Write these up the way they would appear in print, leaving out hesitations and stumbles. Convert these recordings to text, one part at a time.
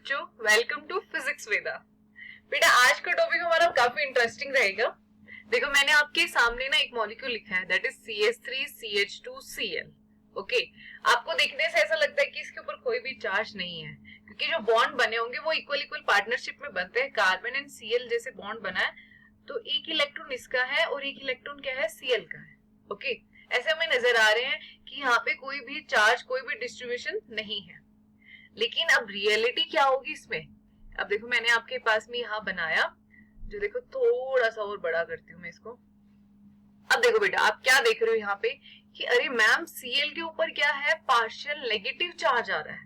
बच्चों, welcome to physics वेदा। बेटा आज का टॉपिक हमारा काफी इंटरेस्टिंग रहेगा। देखो मैंने आपके सामने ना एक मॉलिक्यूल लिखा है दैट इज CH3CH2Cl। ओके, आपको देखने से ऐसा लगता है कि इसके ऊपर कोई भी चार्ज नहीं है क्योंकि जो बॉन्ड बने होंगे वो इक्वल इक्वल पार्टनरशिप में बनते हैं। कार्बन एंड Cl जैसे बॉन्ड बना है तो एक इलेक्ट्रॉन इसका है और एक इलेक्ट्रॉन क्या है, Cl का है। ओके, ऐसे हमें नजर आ रहे हैं कि यहाँ पे कोई भी चार्ज कोई भी डिस्ट्रीब्यूशन नहीं है। लेकिन अब रियलिटी क्या होगी इसमें? अब देखो मैंने आपके पास में यहाँ बनाया, जो देखो थोड़ा सा और बड़ा करती हूँ मैं इसको। अब देखो बेटा आप क्या देख रहे हो यहाँ पे कि अरे मैम Cl के ऊपर क्या है, पार्शियल नेगेटिव चार्ज आ रहा है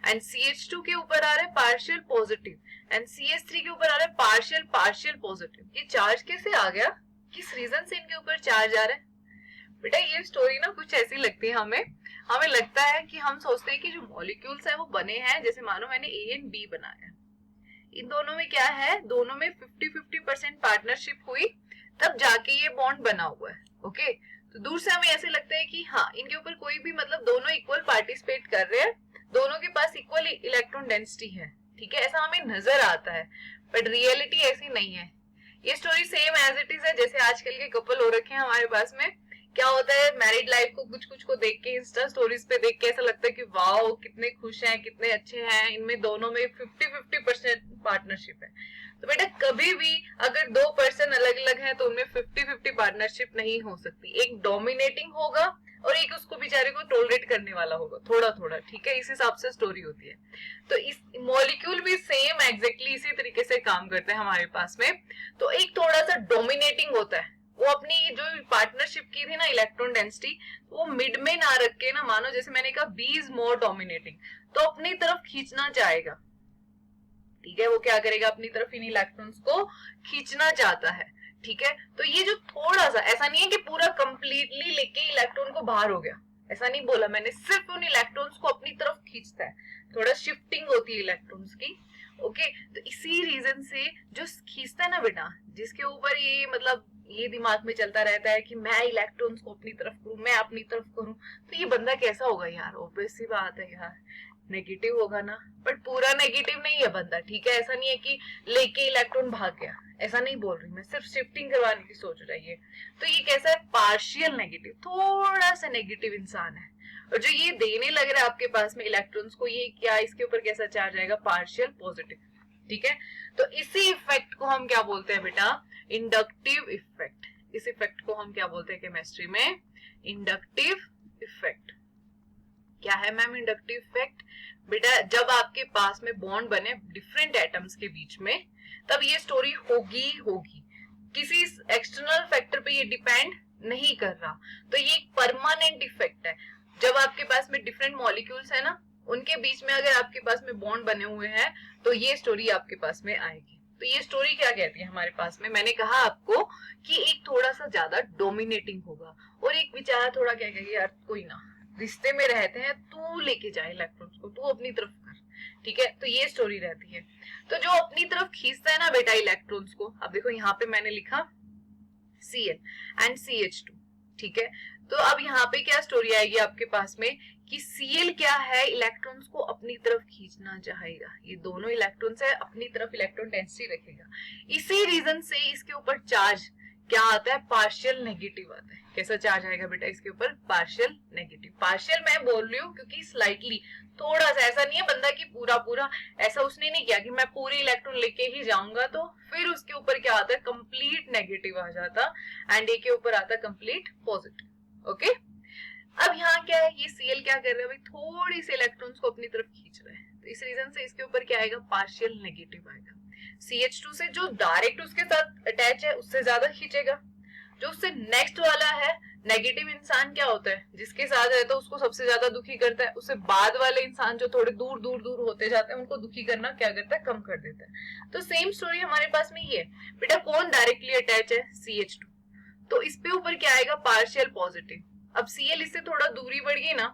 एंड CH2 के ऊपर आ रहा है पार्शियल पॉजिटिव एंड CH3 के ऊपर आ रहा है पार्शियल पार्शियल पॉजिटिव। ये चार्ज कैसे आ गया, किस रीजन से इनके ऊपर चार्ज आ रहा है? बेटा ये स्टोरी ना कुछ ऐसी लगती है हमें लगता है कि हम सोचते हैं कि जो मॉलिक्यूल्स है वो बने हैं, जैसे मानो मैंने A एंड B बनाया, इन दोनों में क्या है, दोनों में 50-50% पार्टनरशिप हुई तब जाके ये बॉन्ड बना हुआ है। ओके, तो दूर से हमें ऐसे लगता है कि हाँ इनके ऊपर कोई भी मतलब दोनों इक्वल पार्टिसिपेट कर रहे हैं, दोनों के पास इक्वल इलेक्ट्रॉन डेंसिटी है, ठीक है, ऐसा हमें नजर आता है। बट रियलिटी ऐसी नहीं है। ये story same as it is है जैसे आजकल के कपल हो रखे हैं हमारे पास में। क्या होता है, मैरिड लाइफ को कुछ कुछ को देख के, इंस्टा स्टोरीज पे देख के ऐसा लगता है कि वाओ कितने खुश हैं, कितने अच्छे हैं, इनमें दोनों में 50-50% पार्टनरशिप है। तो बेटा कभी भी अगर दो पर्सन अलग अलग हैं तो उनमें 50-50 पार्टनरशिप नहीं हो सकती। एक डोमिनेटिंग होगा और एक उसको बेचारे को टॉलरेट करने वाला होगा थोड़ा थोड़ा, ठीक है, इस हिसाब से स्टोरी होती है। तो इस मॉलिक्यूल भी सेम एग्जैक्टली इसी तरीके से काम करते हैं हमारे पास में। तो एक थोड़ा सा डोमिनेटिंग होता है, वो अपनी जो पार्टनरशिप की थी ना इलेक्ट्रॉन डेंसिटी, वो मिड में ना रख के ना, मानो जैसे मैंने कहा B इज मोर डोमिनेटिंग, तो अपनी तरफ खींचना चाहेगा, ठीक है, वो क्या करेगा, अपनी तरफ इन इलेक्ट्रॉन्स को खींचना चाहता है, ठीक है। तो ये जो थोड़ा सा, ऐसा नहीं है कि पूरा कंप्लीटली लेके इलेक्ट्रॉन को बाहर हो गया, ऐसा नहीं बोला मैंने, सिर्फ उन इलेक्ट्रॉन्स को अपनी तरफ खींचता है, थोड़ा शिफ्टिंग होती है इलेक्ट्रॉन्स की। ओके, तो इसी रीजन से जो खींचता है ना बेटा, जिसके ऊपर ये मतलब ये दिमाग में चलता रहता है कि मैं इलेक्ट्रॉन्स को अपनी तरफ करूं, मैं अपनी तरफ करूं, तो ये बंदा कैसा होगा यार, ऑब्वियस सी बात है यार, नेगेटिव होगा ना। बट पूरा नेगेटिव नहीं है बंदा, ठीक है, ऐसा नहीं है कि लेके इलेक्ट्रॉन भाग गया, ऐसा नहीं बोल रही मैं, सिर्फ शिफ्टिंग करवाने की सोच रही है। तो ये कैसा है, पार्शियल नेगेटिव, थोड़ा सा नेगेटिव इंसान है। और जो ये देने लग रहा है आपके पास में इलेक्ट्रॉन्स को, ये क्या, इसके ऊपर कैसा चार्ज आएगा, पार्शियल पॉजिटिव, ठीक है। तो इसी इफेक्ट को हम क्या बोलते हैं बेटा, इंडक्टिव इफेक्ट। इस इफेक्ट को हम क्या बोलते हैं केमिस्ट्री में, इंडक्टिव इफेक्ट। क्या है मैम इंडक्टिव इफेक्ट? बेटा जब आपके पास में बॉन्ड बने डिफरेंट एटम्स के बीच में, तब ये स्टोरी होगी होगी, किसी एक्सटर्नल फैक्टर पे ये डिपेंड नहीं कर रहा। तो ये एक परमानेंट इफेक्ट है। जब आपके पास में डिफरेंट मॉलिक्यूल्स है ना, उनके बीच में अगर आपके पास में बॉन्ड बने हुए हैं तो ये स्टोरी आपके पास में आएगी। तो ये स्टोरी क्या कहती है हमारे पास में, मैंने कहा आपको कि एक थोड़ा सा ज्यादा डोमिनेटिंग होगा और एक बेचारा थोड़ा क्या कहेगा, यार कोई ना, रिश्ते में रहते हैं, तू लेके जाए इलेक्ट्रॉन्स को, तू अपनी तरफ कर, ठीक है। तो ये स्टोरी रहती है। तो जो अपनी तरफ खींचता है ना बेटा इलेक्ट्रॉन्स को, अब देखो यहाँ पे मैंने लिखा Cl एंड CH2, ठीक है। तो अब यहाँ पे क्या स्टोरी आएगी आपके पास में कि Cl क्या है, इलेक्ट्रॉन्स को अपनी तरफ खींचना चाहेगा, ये दोनों इलेक्ट्रॉन्स है, अपनी तरफ इलेक्ट्रॉन डेंसिटी रखेगा। इसी रीजन से इसके ऊपर चार्ज क्या आता है, पार्शियल नेगेटिव आता है। कैसा चार्ज आएगा बेटा इसके ऊपर, पार्शियल नेगेटिव। पार्शियल मैं बोल रही हूँ क्योंकि स्लाइटली, थोड़ा सा, ऐसा नहीं है बंदा की पूरा पूरा, ऐसा उसने नहीं किया कि मैं पूरे इलेक्ट्रॉन लेके ही जाऊंगा, तो फिर उसके ऊपर क्या आता है, कंप्लीट नेगेटिव आ जाता एंड ए के ऊपर आता कंप्लीट पॉजिटिव। ओके, अब यहाँ क्या है, ये Cl क्या कर रहे हैं भाई, थोड़ी सी इलेक्ट्रॉन्स को अपनी तरफ खींच रहे हैं, तो इस रीजन से इसके ऊपर क्या आएगा, पार्शियल नेगेटिव आएगा। CH2 से जो डायरेक्ट उसके साथ अटैच है उससे ज्यादा खींचेगा, जो उससे नेक्स्ट वाला है नेगेटिव इंसान क्या होता है, जिसके साथ रहता है उसको सबसे ज्यादा दुखी करता है, उससे बाद वाले इंसान जो थोड़े दूर दूर दूर होते जाते हैं उनको दुखी करना क्या करता है, कम कर देता है। तो सेम स्टोरी हमारे पास में ये है बेटा, कौन डायरेक्टली अटैच है, CH2, तो इस पे ऊपर क्या आएगा, पार्शियल पॉजिटिव। अब Cl इससे थोड़ा दूरी बढ़ गई ना,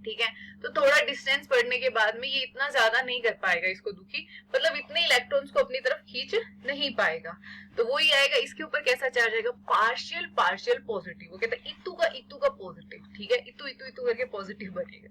ठीक है, तो थोड़ा डिस्टेंस बढ़ने के बाद में ये इतना ज्यादा नहीं कर पाएगा इसको दुखी, मतलब इतने इलेक्ट्रॉन्स को अपनी तरफ खींच नहीं पाएगा। तो वो ही आएगा, इसके ऊपर कैसा चार्ज आएगा, पार्शियल पार्शियल पॉजिटिव। वो कहता है इतू का पॉजिटिव, ठीक है, इतू इतू इतू करके पॉजिटिव बनेगा।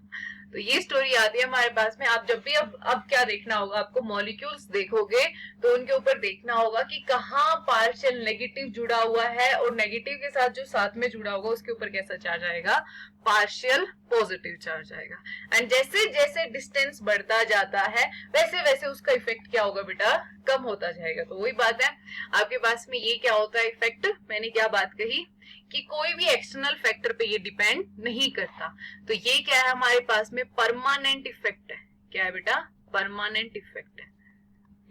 तो ये स्टोरी आती है हमारे पास में। आप जब भी अब क्या देखना होगा आपको, मॉलिक्यूल्स देखोगे तो उनके ऊपर देखना होगा कि कहाँ पार्शियल नेगेटिव जुड़ा हुआ है, और नेगेटिव के साथ जो साथ में जुड़ा होगा उसके ऊपर कैसा चार्ज आएगा, पार्शियल पॉजिटिव चार्ज आएगा। एंड जैसे जैसे डिस्टेंस बढ़ता जाता है वैसे वैसे उसका इफेक्ट क्या होगा बेटा, कम होता जाएगा। तो वही बात है आपके पास में, ये क्या होता है इफेक्ट, मैंने क्या बात कही कि कोई भी एक्सटर्नल फैक्टर पे ये डिपेंड नहीं करता। तो ये क्या है हमारे पास में, परमानेंट इफेक्ट है। क्या है बेटा, परमानेंट इफेक्ट है।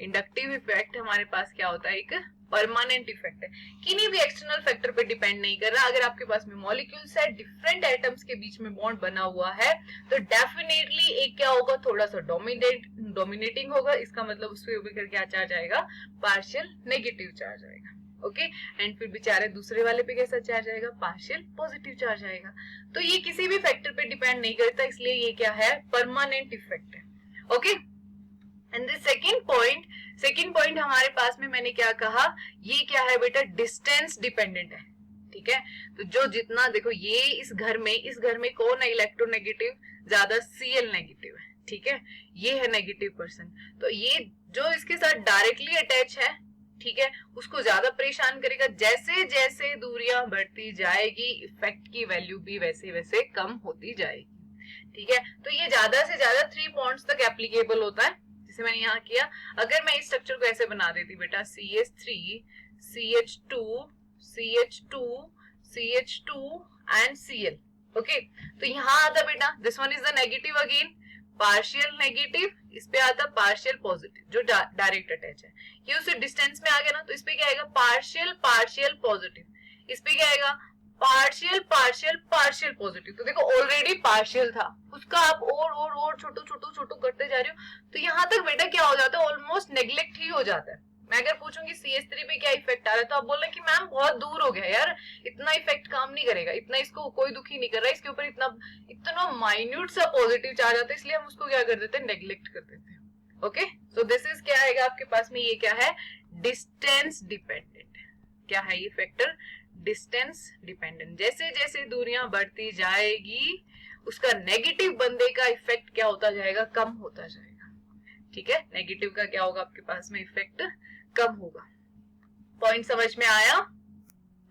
इंडक्टिव इफेक्ट हमारे पास क्या होता है, एक परमानेंट इफेक्ट है, किन्हीं भी एक्सटर्नल फैक्टर पे डिपेंड नहीं कर रहा। अगर आपके पास में मॉलिक्यूल्स है, डिफरेंट एटम्स के बीच में बॉन्ड बना हुआ है, तो डेफिनेटली एक क्या होगा, थोड़ा सा डोमिनेटिंग होगा। इसका मतलब उसके ऊपर क्या चार्ज आएगा, पार्शियल नेगेटिव चार्ज आएगा। ओके, एंड फिर बेचारे दूसरे वाले पे कैसा चार्ज आएगा, पार्शियल पॉजिटिव चार्ज आएगा। तो ये किसी भी फैक्टर पे डिपेंड नहीं करता, इसलिए ये क्या है, परमानेंट इफेक्ट है। Okay, and the second point हमारे पास में मैंने क्या कहा, ये क्या है बेटा, डिस्टेंस डिपेंडेंट है। ठीक है, तो जो जितना देखो ये इस घर में कौन है इलेक्ट्रोनेगेटिव, ज्यादा Cl नेगेटिव है। ठीक है, ये है नेगेटिव पर्सन, तो ये जो इसके साथ डायरेक्टली अटैच है, ठीक है, उसको ज्यादा परेशान करेगा। जैसे जैसे दूरियां बढ़ती जाएगी इफेक्ट की वैल्यू भी वैसे वैसे कम होती जाएगी। ठीक है, तो ये ज्यादा से ज्यादा 3 बॉन्ड्स तक एप्लीकेबल होता है, जैसे मैंने यहाँ किया। अगर मैं इस स्ट्रक्चर को ऐसे बना देती बेटा, CH3 CH2 CH2 CH2 and Cl, okay, तो यहाँ आता बेटा, this one is the negative again, partial negative, इस पे आता पार्शियल पॉजिटिव जो डायरेक्ट अटैच है। ये उससे डिस्टेंस में आ गया ना, तो इस पे क्या आएगा, पार्शियल पार्शियल पॉजिटिव, इस पे क्या आएगा, पार्शियल पार्शियल पार्शियल पॉजिटिव। तो देखो ऑलरेडी पार्शियल था, उसका आप और छोटू करते जा रहे हो, तो यहाँ तक बेटा क्या हो जाता है, ऑलमोस्ट नेग्लेक्ट ही हो जाता है। मैं अगर पूछूंगी CH3 पे क्या इफेक्ट आ रहा है, तो आप बोल रहे कि मैम बहुत दूर हो गया यार, इतना इफेक्ट काम नहीं करेगा, इतना इसको कोई दुखी नहीं कर रहा है, इसके ऊपर इतना माइन्यूट सा पॉजिटिव चार्ज आता है, इसलिए हम उसको क्या कर देते हैं, नेग्लेक्ट कर देते हैं। ओके, सो दिस इज क्या आएगा आपके पास में, ये क्या है, डिस्टेंस डिपेंडेंट। क्या है ये फैक्टर, डिस्टेंस डिपेंडेंट। जैसे जैसे दूरियां बढ़ती जाएगी उसका नेगेटिव बंदे का इफेक्ट क्या होता जाएगा, कम होता जाएगा। ठीक है, नेगेटिव का क्या होगा आपके पास में, इफेक्ट कम होगा। पॉइंट समझ में आया?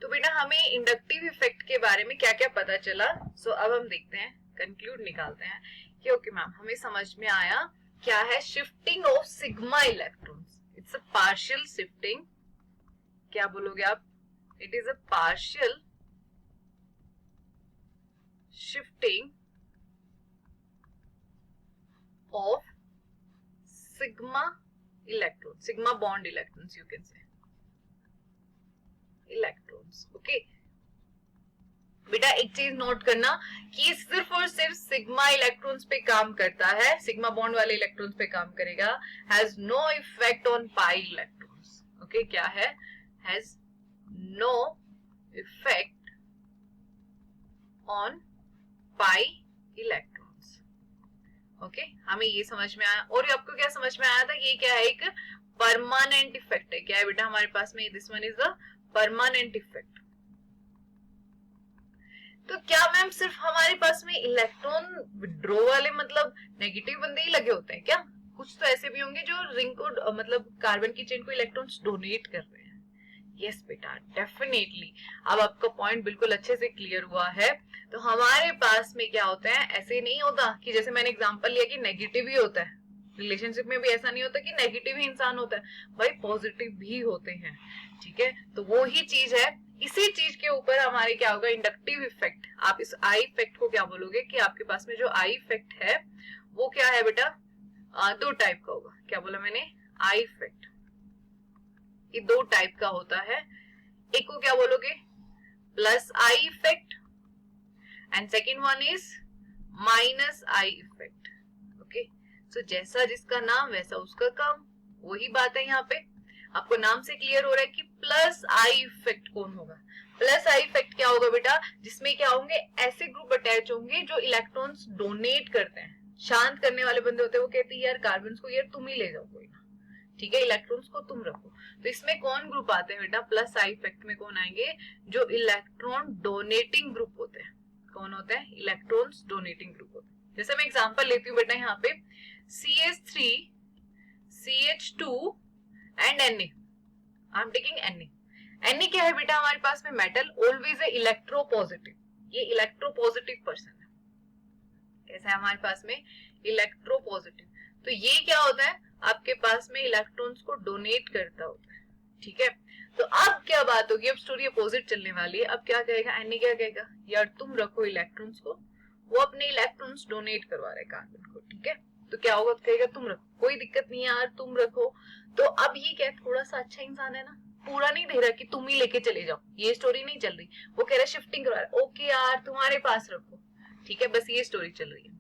तो बेटा हमें इंडक्टिव इफेक्ट के बारे में क्या क्या पता चला। सो अब हम देखते हैं, कंक्लूड निकालते हैं कि ओके मैम हमें समझ में आया क्या है, shifting of sigma electrons, it's a partial shifting. क्या बोलोगे आप, it is a partial shifting of sigma electron, sigma bond electrons, you can say electrons. Okay बेटा एक चीज नोट करना कि सिर्फ और सिर्फ सिग्मा इलेक्ट्रॉन्स पे काम करता है, सिग्मा बॉन्ड वाले इलेक्ट्रॉन्स पे काम करेगा, has no effect on pi electrons. Okay, क्या है, has no effect on pi electrons. Okay, हमें ये समझ में आया। और आपको क्या समझ में आया था, ये क्या है, एक परमानेंट इफेक्ट है। क्या है बेटा हमारे पास में, this one is the permanent effect. तो क्या मैम सिर्फ हमारे पास में इलेक्ट्रॉन विड्रॉ वाले मतलब नेगेटिव बंदे ही लगे होते हैं क्या? कुछ तो ऐसे भी होंगे जो रिंग को मतलब कार्बन की चेन को इलेक्ट्रॉन्स डोनेट कर रहे हैं। यस बेटा डेफिनेटली, अब आपका पॉइंट बिल्कुल अच्छे से क्लियर हुआ है। तो हमारे पास में क्या होता है, ऐसे नहीं होता कि जैसे मैंने एग्जांपल लिया कि नेगेटिव ही होता है, रिलेशनशिप में भी ऐसा नहीं होता कि नेगेटिव ही इंसान होता है, भाई पॉजिटिव भी होते हैं। ठीक है, तो वो ही चीज है, इसी चीज के ऊपर हमारे क्या होगा, इंडक्टिव इफेक्ट। आप इस आई इफेक्ट को क्या बोलोगे कि आपके पास में जो आई इफेक्ट है वो क्या है बेटा, 2 टाइप का होगा। क्या बोला मैंने, आई इफेक्ट, ये 2 टाइप का होता है। एक को क्या बोलोगे, plus I effect, and second one is minus I effect. Okay, so जैसा जिसका नाम वैसा उसका काम, वही बात है यहाँ पे। आपको नाम से क्लियर हो रहा है कि प्लस आई इफेक्ट कौन होगा। प्लस आई इफेक्ट क्या होगा बेटा, जिसमें क्या होंगे, ऐसे ग्रुप अटैच होंगे जो इलेक्ट्रॉन्स डोनेट करते हैं। शांत करने वाले बंदे होते हैं, वो कहते हैं यार कार्बन को यार तुम ही ले जाओ कोई ना, ठीक है, इलेक्ट्रॉन्स को तुम रखो। तो इसमें कौन ग्रुप आते हैं बेटा, प्लस आई इफेक्ट में कौन आएंगे, जो इलेक्ट्रॉन डोनेटिंग ग्रुप होते हैं। कौन होते हैं, इलेक्ट्रॉन्स डोनेटिंग ग्रुप होते हैं। जैसे मैं एग्जांपल लेती हूँ बेटा, यहाँ पे CH3 CH2 and Na, I am taking Na। Na क्या है बेटा हमारे पास में, मेटल, ऑलवेज है इलेक्ट्रोपॉजिटिव, ये इलेक्ट्रोपॉजिटिव पर्सन है। कैसा है हमारे पास में, इलेक्ट्रोपॉजिटिव। तो ये क्या होता है, आपके पास में इलेक्ट्रॉन्स को डोनेट करता होता है, ठीक है। तो अब क्या बात होगी, अब स्टोरी अपोजिट चलने वाली है। अब क्या कहेगा, Na क्या कहेगा, यार तुम रखो इलेक्ट्रॉन्स को, वो अपने इलेक्ट्रॉन्स डोनेट करवा रहे कार्बन को, ठीक है। तो क्या होगा, कहेगा तुम रखो, कोई दिक्कत नहीं है यार तुम रखो। तो अब ये क्या, थोड़ा सा अच्छा इंसान है ना, पूरा नहीं दे रहा कि तुम ही लेके चले जाओ, ये स्टोरी नहीं चल रही, वो कह रहा है शिफ्टिंग करवा रहा है, ओके यार तुम्हारे पास रखो, ठीक है, बस ये स्टोरी चल रही है।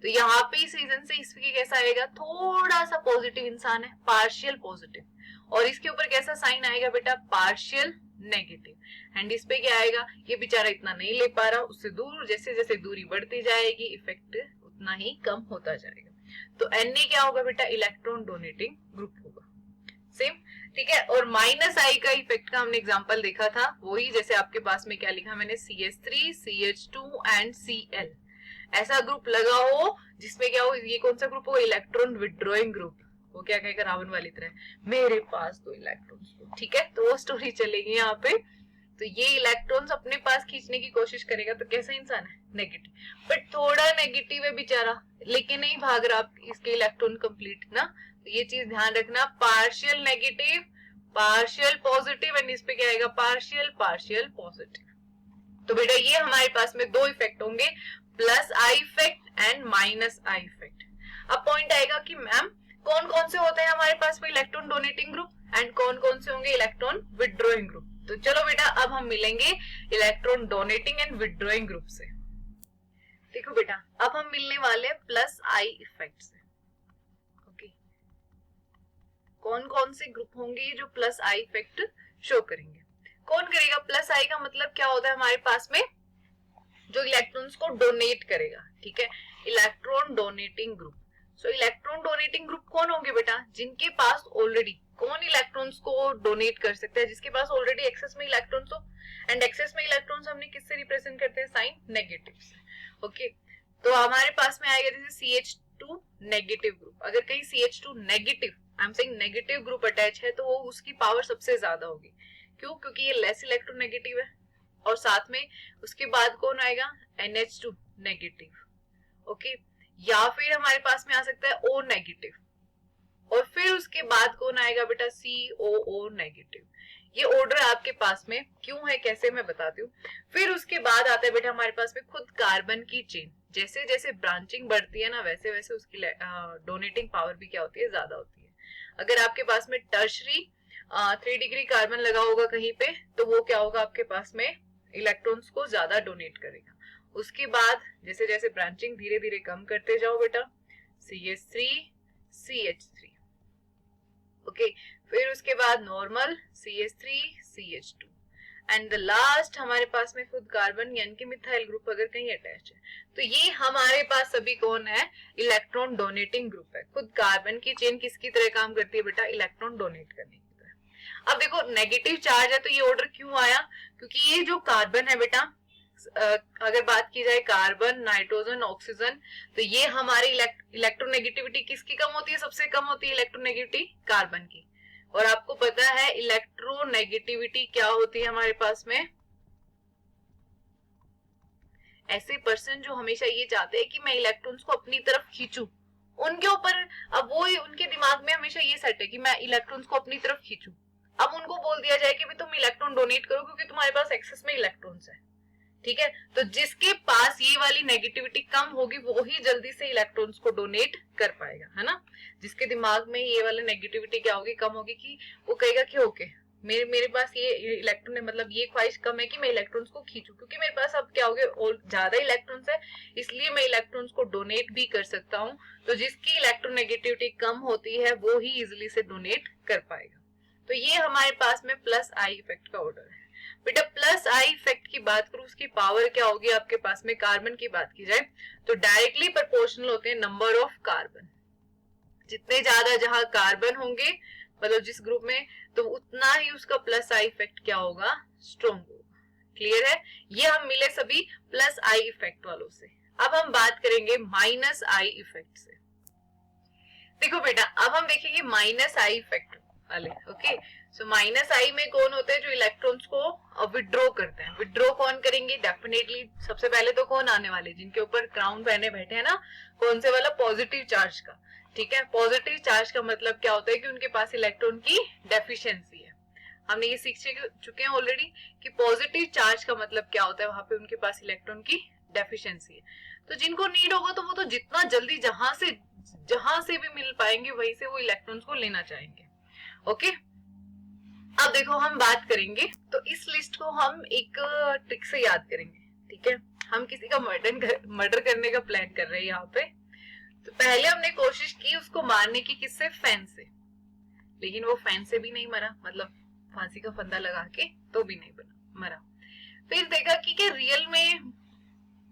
तो यहाँ पे इस रीजन से इसके कैसा आएगा, थोड़ा सा पॉजिटिव इंसान है, पार्शियल पॉजिटिव, और इसके ऊपर कैसा साइन आएगा बेटा, पार्शियल नेगेटिव। एंड इस पे क्या आएगा, ये बेचारा इतना नहीं ले पा रहा, उससे दूर, जैसे जैसे दूरी बढ़ती जाएगी इफेक्ट उतना ही कम होता जाएगा। तो Na क्या होगा बेटा, इलेक्ट्रॉन डोनेटिंग ग्रुप होगा, सेम, ठीक है। और माइनस आई का इफेक्ट का हमने एग्जांपल देखा था, वही जैसे आपके पास में क्या लिखा मैंने, CH3 CH2 एंड Cl, ऐसा ग्रुप लगा हो जिसमें क्या हो, ये कौन सा ग्रुप हो, इलेक्ट्रॉन विड्रॉइंग ग्रुप। वो क्या कहेगा रावण वाली तरह, मेरे पास तो इलेक्ट्रॉन्स, ठीक है, तो वो स्टोरी चलेगी यहाँ पे। तो ये इलेक्ट्रॉन्स अपने पास खींचने की कोशिश करेगा, तो कैसा इंसान है, नेगेटिव, बट थोड़ा नेगेटिव है बेचारा, लेकिन नहीं भाग रहा इसके इलेक्ट्रॉन कंप्लीट ना। तो ये चीज ध्यान रखना, partial negative, partial positive, and इस पे क्या आएगा, पार्शियल पार्शियल पॉजिटिव। तो बेटा ये हमारे पास में दो इफेक्ट होंगे, plus I effect and minus I effect. अब पॉइंट आएगा कि मैम कौन कौन से होते हैं हमारे पास में इलेक्ट्रॉन डोनेटिंग ग्रुप एंड कौन कौन से होंगे इलेक्ट्रॉन विड्रॉइंग ग्रुप। तो चलो बेटा अब हम मिलेंगे electron donating and withdrawing group से। देखो बेटा अब हम मिलने वाले हैं प्लस आई इफेक्ट से। ओके, कौन कौन से ग्रुप होंगे जो प्लस आई इफेक्ट शो करेंगे। कौन करेगा, प्लस आई का मतलब क्या होता है हमारे पास में, जो इलेक्ट्रॉन्स को डोनेट करेगा, ठीक है, इलेक्ट्रॉन डोनेटिंग ग्रुप। सो इलेक्ट्रॉन डोनेटिंग ग्रुप कौन होंगे बेटा, जिनके पास ऑलरेडी, कौन इलेक्ट्रॉन्स को डोनेट कर सकता है, जिसके पास ऑलरेडी एक्सेस में इलेक्ट्रॉन्स हो। एंड एक्सेस में इलेक्ट्रॉन्स हमने किससे रिप्रेजेंट करते हैं, साइन नेगेटिव से। ओके, तो हमारे पास में आएगा जैसे CH2 नेगेटिव ग्रुप। अगर कहीं CH2 negative, I am saying negative group attach है, तो वो उसकी पावर सबसे ज्यादा होगी। क्यों, क्योंकि ये लेस इलेक्ट्रोनेगेटिव है। और साथ में उसके बाद कौन आएगा, NH2 नेगेटिव। ओके, या फिर हमारे पास में आ सकता है O नेगेटिव, और फिर उसके बाद कौन आएगा बेटा, COO नेगेटिव। ये ऑर्डर आपके पास में क्यों है, कैसे, मैं बताती हूँ। फिर उसके बाद आता है बेटा हमारे पास में खुद कार्बन की चेन। जैसे जैसे ब्रांचिंग बढ़ती है ना, वैसे वैसे उसकी डोनेटिंग पावर भी क्या होती है, ज्यादा होती है। अगर आपके पास में टर्शरी 3 डिग्री कार्बन लगा होगा कहीं पे, तो वो क्या होगा, आपके पास में इलेक्ट्रॉन्स को ज्यादा डोनेट करेगा। उसके बाद जैसे जैसे ब्रांचिंग धीरे धीरे कम करते जाओ बेटा, CH3 CH3। ओके, फिर उसके बाद normal CH3 CH2 and the last हमारे पास में खुद कार्बन यानी कि मिथाइल ग्रुप अगर कहीं अटैच है। तो ये हमारे पास सभी कौन है, इलेक्ट्रॉन डोनेटिंग ग्रुप है। खुद कार्बन की चेन किसकी तरह काम करती है बेटा, इलेक्ट्रॉन डोनेट करने की तरह। अब देखो नेगेटिव चार्ज है, तो ये ऑर्डर क्यों आया, क्योंकि ये जो कार्बन है बेटा, अगर बात की जाए कार्बन, नाइट्रोजन, ऑक्सीजन, तो ये हमारी इलेक्ट्रोनेगेटिविटी किसकी कम होती है, सबसे कम होती है इलेक्ट्रोनेगेटिविटी कार्बन की। और आपको पता है इलेक्ट्रोनेगेटिविटी क्या होती है हमारे पास में, ऐसे पर्सन जो हमेशा ये चाहते हैं कि मैं इलेक्ट्रॉन्स को अपनी तरफ खींचूं, उनके ऊपर अब वो उनके दिमाग में हमेशा ये सेट है कि मैं इलेक्ट्रॉन्स को अपनी तरफ खींचूं। अब उनको बोल दिया जाए कि तुम इलेक्ट्रॉन डोनेट करो क्योंकि तुम्हारे पास एक्सेस में इलेक्ट्रॉन्स है, ठीक है। तो जिसके पास ये वाली नेगेटिविटी कम होगी वो ही जल्दी से इलेक्ट्रॉन्स को डोनेट कर पाएगा, है ना। जिसके दिमाग में ये वाली नेगेटिविटी क्या होगी, कम होगी, कि वो कहेगा कि ओके मेरे पास ये इलेक्ट्रॉन है, मतलब ये ख्वाहिश कम है कि मैं इलेक्ट्रॉन्स को खींचूं, क्योंकि मेरे पास अब क्या हो गया, और ज्यादा इलेक्ट्रॉन्स है, इसलिए मैं इलेक्ट्रॉन्स को डोनेट भी कर सकता हूँ। तो जिसकी इलेक्ट्रोनेगेटिविटी कम होती है वो ही इजिली से डोनेट कर पाएगा। तो ये हमारे पास में प्लस आई इफेक्ट का ऑर्डर है। बेटा प्लस आई इफेक्ट की बात करूं, उसकी पावर क्या होगी आपके पास में, कार्बन की बात की जाए तो डायरेक्टली प्रोपोर्शनल होते हैं नंबर ऑफ कार्बन। जितने ज्यादा जहां कार्बन होंगे मतलब जिस ग्रुप में, तो उतना ही उसका प्लस आई इफेक्ट क्या होगा, स्ट्रॉन्ग होगा। क्लियर है, ये हम मिले सभी प्लस आई इफेक्ट वालों से। अब हम बात करेंगे माइनस आई इफेक्ट से। देखो बेटा अब हम देखेंगे माइनस आई इफेक्ट वाले। ओके, सो माइनस आई में कौन होते हैं, जो इलेक्ट्रॉन्स को विड्रॉ करते हैं। विड्रॉ कौन करेंगे, डेफिनेटली सबसे पहले तो कौन आने वाले, जिनके ऊपर क्राउन पहने बैठे हैं ना, कौन से वाला, पॉजिटिव चार्ज का। ठीक है, पॉजिटिव चार्ज का मतलब क्या होता है कि उनके पास इलेक्ट्रॉन की डेफिशिएंसी है। हमने ये सीख चुके हैं ऑलरेडी कि पॉजिटिव चार्ज का मतलब क्या होता है, वहां पे उनके पास इलेक्ट्रॉन की डेफिशिएंसी है। तो जिनको नीड होगा तो वो तो जितना जल्दी जहां से भी मिल पाएंगे वहीं से वो इलेक्ट्रॉन्स को लेना चाहेंगे। ओके, अब देखो हम बात करेंगे तो इस लिस्ट को हम एक ट्रिक से याद करेंगे। ठीक है, हम किसी का मर्डर करने का प्लान कर रहे हैं यहाँ पे। तो पहले हमने कोशिश की उसको मारने की, किससे, फैन से, लेकिन वो फैन से भी नहीं मरा, मतलब फांसी का फंदा लगा के तो भी नहीं मरा। फिर देखा कि क्या रियल में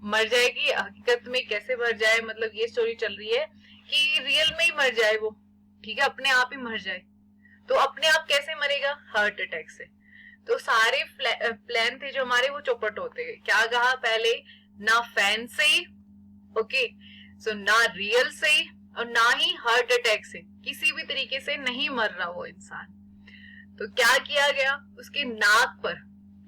मर जाएगी, हकीकत में कैसे मर जाए, मतलब ये स्टोरी चल रही है कि रियल में ही मर जाए वो। ठीक है, अपने आप ही मर जाए। तो अपने आप कैसे मरेगा, हार्ट अटैक से। तो सारे प्लान थे जो हमारे वो चौपट होते गए। क्या कहा पहले, ना फैन से, ओके, सो ना रियल से और ना ही हार्ट अटैक से, किसी भी तरीके से नहीं मर रहा वो इंसान। तो क्या किया गया, उसके नाक पर,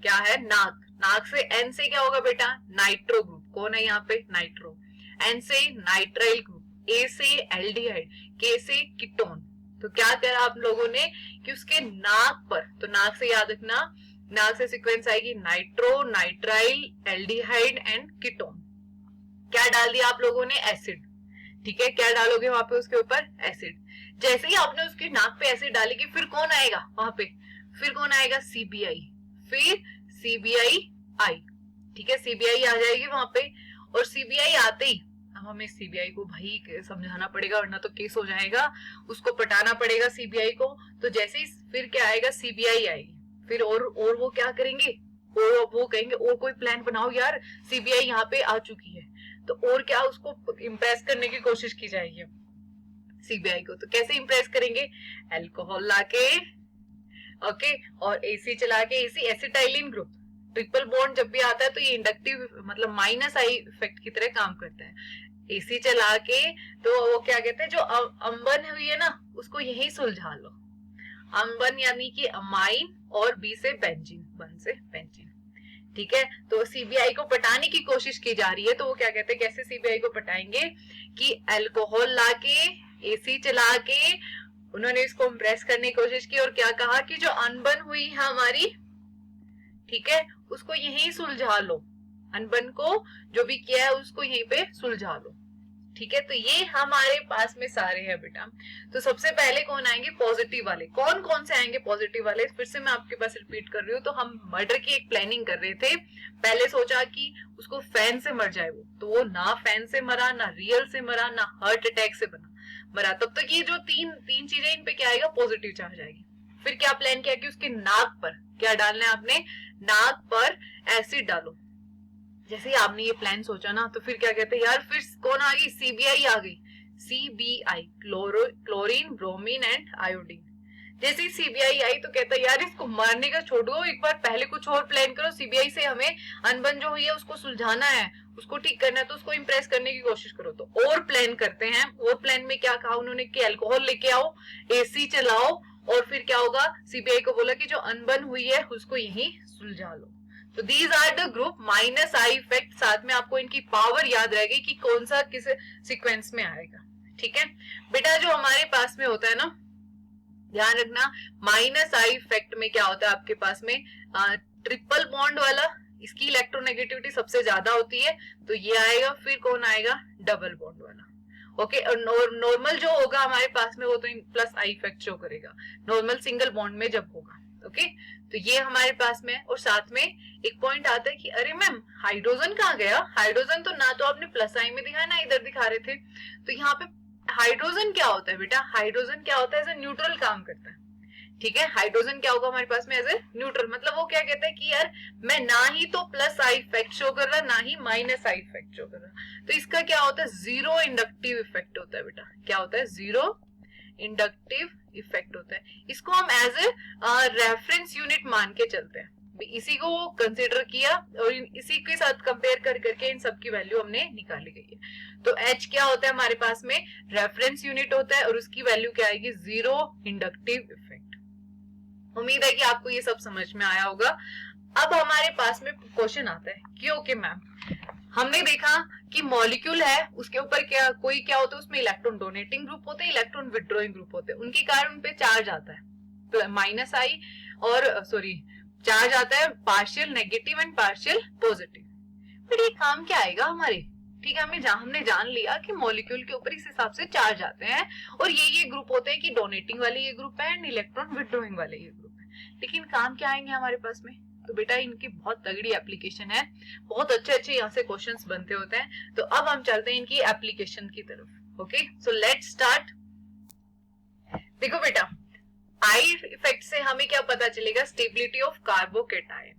क्या है, नाक से, एन से क्या होगा बेटा, नाइट्रो ग्रुप। कौन है यहाँ पे, नाइट्रो। एन से नाइट्राइल ग्रुप, ए से एल्डिहाइड, के से कीटोन। तो क्या करा आप लोगों ने कि उसके नाक पर, तो नाक से याद रखना, नाक से सीक्वेंस आएगी nitro, nitrile, aldehyde and ketone. क्या डाल दिया आप लोगों ने, एसिड। ठीक है, क्या डालोगे वहां पे उसके ऊपर, एसिड। जैसे ही आपने उसके नाक पे एसिड डालेगी फिर कौन आएगा वहां पे, फिर कौन आएगा, सीबीआई, फिर सीबीआई आई। ठीक है, सीबीआई आ जाएगी वहां पे। और सीबीआई आते ही अब हमें सीबीआई को भाई समझाना पड़ेगा वरना तो केस हो जाएगा, उसको पटाना पड़ेगा सीबीआई को। तो जैसे ही फिर क्या आएगा, सीबीआई आएगी, फिर और वो क्या करेंगे, और वो कहेंगे और कोई प्लान बनाओ यार, सीबीआई यहाँ पे आ चुकी है। तो और क्या, उसको इम्प्रेस करने की कोशिश की जाएगी सीबीआई को। तो कैसे इम्प्रेस करेंगे, अल्कोहल लाके, ओके, और एसी चला के, AC acetylene group. Triple bond जब भी आता है तो ये इंडक्टिव मतलब माइनस आई इफेक्ट की तरह काम करता है। एसी चला के तो वो क्या कहते हैं, जो अम्बन हुई है ना उसको यही सुलझा लो। अम्बन यानी कि अमाइन और बी से बेंजीन, बन से बेंजीन। ठीक है, तो सीबीआई को पटाने की कोशिश की जा रही है। तो वो क्या कहते हैं, कैसे सीबीआई को पटाएंगे कि अल्कोहल लाके, एसी चला के उन्होंने इसको इम्प्रेस करने की कोशिश की और क्या कहा कि जो अनबन हुई है हमारी, ठीक है, उसको यहीं सुलझा लो। अनबन को जो भी किया है उसको यहीं पे सुलझा लो। ठीक है, तो ये हमारे पास में सारे हैं बेटा। तो सबसे पहले कौन आएंगे, पॉजिटिव वाले। कौन कौन से आएंगे पॉजिटिव वाले, फिर से मैं आपके पास रिपीट कर रही हूँ। तो हम मर्डर की एक प्लानिंग कर रहे थे। पहले सोचा कि उसको फैन से मर जाए वो, तो वो ना फैन से मरा, ना रियल से मरा, ना हार्ट अटैक से मरा। तब तक ये जो तीन चीजें, इन पे क्या आएगा, पॉजिटिव चार्ज आएगी। फिर क्या प्लान किया कि उसके नाक पर क्या डालना है आपने, नाक पर एसिड डालो। जैसे ही आपने ये प्लान सोचा ना, तो फिर क्या कहते हैं यार, फिर कौन आ गई, सीबीआई आ गई। CBI, chlorine, bromine and iodine. जैसे ही सीबीआई आई तो कहता है यार इसको मारने का छोड़ो, एक बार पहले कुछ और प्लान करो। सीबीआई से हमें अनबन जो हुई है उसको सुलझाना है, उसको ठीक करना है, तो उसको इम्प्रेस करने की कोशिश करो। तो और प्लान करते हैं। और प्लान में क्या कहा उन्होंने कि अल्कोहल लेके आओ, एसी चलाओ, और फिर क्या होगा, सीबीआई को बोला कि जो अनबन हुई है उसको यही सुलझा लो। तो these are the group minus I effect. साथ में आपको इनकी पावर याद रहेगी कि कौन सा किस सीक्वेंस में आएगा। ठीक है बेटा, जो हमारे पास में होता है ना, ध्यान रखना, माइनस आई इफेक्ट में क्या होता है आपके पास में, ट्रिपल बॉन्ड वाला, इसकी इलेक्ट्रोनेगेटिविटी सबसे ज्यादा होती है, तो ये आएगा। फिर कौन आएगा, डबल बॉन्ड वाला। ओके, और नॉर्मल जो होगा हमारे पास में वो तो प्लस आई इफेक्ट शो करेगा, नॉर्मल सिंगल बॉन्ड में जब होगा। ओके, तो ये हमारे पास में। और साथ में एक पॉइंट आता है कि अरे मैम हाइड्रोजन कहाँ गया, हाइड्रोजन तो ना तो आपने प्लस आई में दिखाया ना इधर दिखा रहे थे। तो यहाँ पे हाइड्रोजन क्या होता है बेटा, हाइड्रोजन क्या होता है, एज ए न्यूट्रल काम करता है। ठीक है। हाइड्रोजन क्या होगा हमारे पास में एज ए न्यूट्रल, मतलब वो क्या कहता है कि यार मैं ना ही तो प्लस आई इफेक्ट शो कर रहा ना ही माइनस आई इफेक्ट शो कर रहा, तो इसका क्या होता है, जीरो इंडक्टिव इफेक्ट होता है बेटा। क्या होता है, जीरो इंडक्टिव इफेक्ट होता है। इसको हम एज ए रेफरेंस यूनिट मान के चलते हैं, इसी को कंसिडर किया और इसी के साथ कंपेयर कर करके इन सब की वैल्यू हमने निकाली गई है। तो H क्या होता है हमारे पास में, रेफरेंस यूनिट होता है और उसकी वैल्यू क्या आएगी, जीरो इंडक्टिव इफेक्ट। उम्मीद है कि आपको ये सब समझ में आया होगा। अब हमारे पास में क्वेश्चन आता है कि ओके मैम, हमने देखा कि मॉलिक्यूल है, उसके ऊपर क्या कोई क्या होता है, उसमें इलेक्ट्रॉन डोनेटिंग ग्रुप होते हैं, इलेक्ट्रॉन विड्रॉइंग ग्रुप होते हैं, उनके कारण उन पे चार्ज आता है माइनस आई और सॉरी चार्ज आता है partial negative and partial positive. फिर ये काम क्या आएगा हमारे, ठीक है, हमने जान लिया कि मॉलिक्यूल के ऊपर इस हिसाब से चार्ज आते हैं और ये ग्रुप होते हैं कि डोनेटिंग वाले ये ग्रुप है एंड इलेक्ट्रॉन विड्रॉइंग वाले ये ग्रुप है। लेकिन काम क्या आएंगे हमारे पास में, तो बेटा इनकी बहुत तगड़ी एप्लीकेशन है, बहुत अच्छे यहाँ से क्वेश्चंस बनते होते हैं। तो अब हम चलते हैं इनकी एप्लीकेशन की तरफ। Okay, so let's start. देखो बेटा, आई इफेक्ट से हमें क्या पता चलेगा, स्टेबिलिटी ऑफ कार्बोकेटाइन।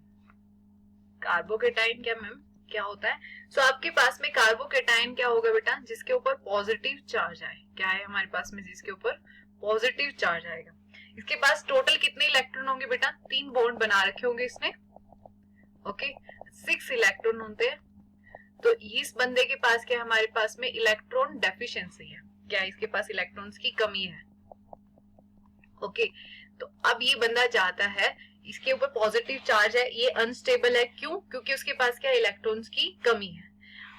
कार्बोकेटाइन क्या मैम क्या होता है, सो आपके पास में कार्बोकेटाइन क्या होगा बेटा, जिसके ऊपर पॉजिटिव चार्ज आए। क्या है हमारे पास में, जिसके ऊपर पॉजिटिव चार्ज आएगा। इसके पास टोटल कितने इलेक्ट्रॉन होंगे बेटा, 3 बॉन्ड बना रखे होंगे इसने। ओके, 6 इलेक्ट्रॉन होते हैं। तो इस बंदे के पास क्या, हमारे पास में इलेक्ट्रॉन डेफिशिएंसी है। क्या इसके पास इलेक्ट्रॉन्स की कमी है। ओके, तो अब ये बंदा चाहता है, इसके ऊपर पॉजिटिव चार्ज है, ये अनस्टेबल है, क्यों, क्योंकि उसके पास क्या इलेक्ट्रॉन्स की कमी है।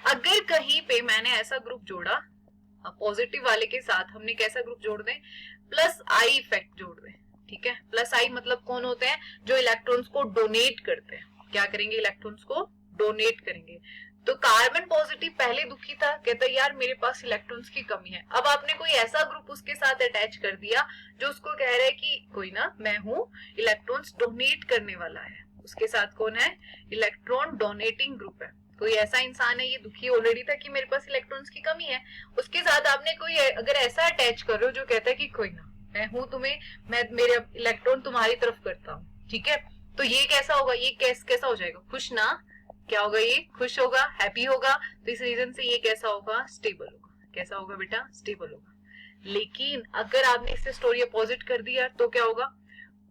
अगर कहीं पे मैंने ऐसा ग्रुप जोड़ा पॉजिटिव वाले के साथ, हमने कैसा ग्रुप जोड़ दें, प्लस आई इफेक्ट जोड़ दें। ठीक है, प्लस आई मतलब कौन होते हैं, जो इलेक्ट्रॉन्स को डोनेट करते हैं। क्या करेंगे, इलेक्ट्रॉन्स को डोनेट करेंगे। तो कार्बन पॉजिटिव पहले दुखी था, कहता यार मेरे पास इलेक्ट्रॉन्स की कमी है। अब आपने कोई ऐसा ग्रुप उसके साथ अटैच कर दिया जो उसको कह रहा है कि कोई ना, मैं हूं इलेक्ट्रॉन्स डोनेट करने वाला है। उसके साथ कौन है, इलेक्ट्रॉन डोनेटिंग ग्रुप है। कोई ऐसा इंसान है, ये दुखी ऑलरेडी था कि मेरे पास इलेक्ट्रॉन्स की कमी है, उसके साथ आपने कोई अगर ऐसा अटैच कर रहे हो जो कहता है कि कोई ना, मैं हूं तुम्हें, मैं मेरे इलेक्ट्रॉन तुम्हारी तरफ करता हूँ। ठीक है, तो ये कैसा होगा, ये कैसा हो जाएगा, खुश ना, क्या होगा, ये खुश होगा, हैप्पी होगा। तो इस रीजन से ये कैसा होगा, स्टेबल होगा। कैसा होगा बेटा, स्टेबल होगा। लेकिन अगर आपने इससे स्टोरी अपोजिट कर दिया तो क्या होगा,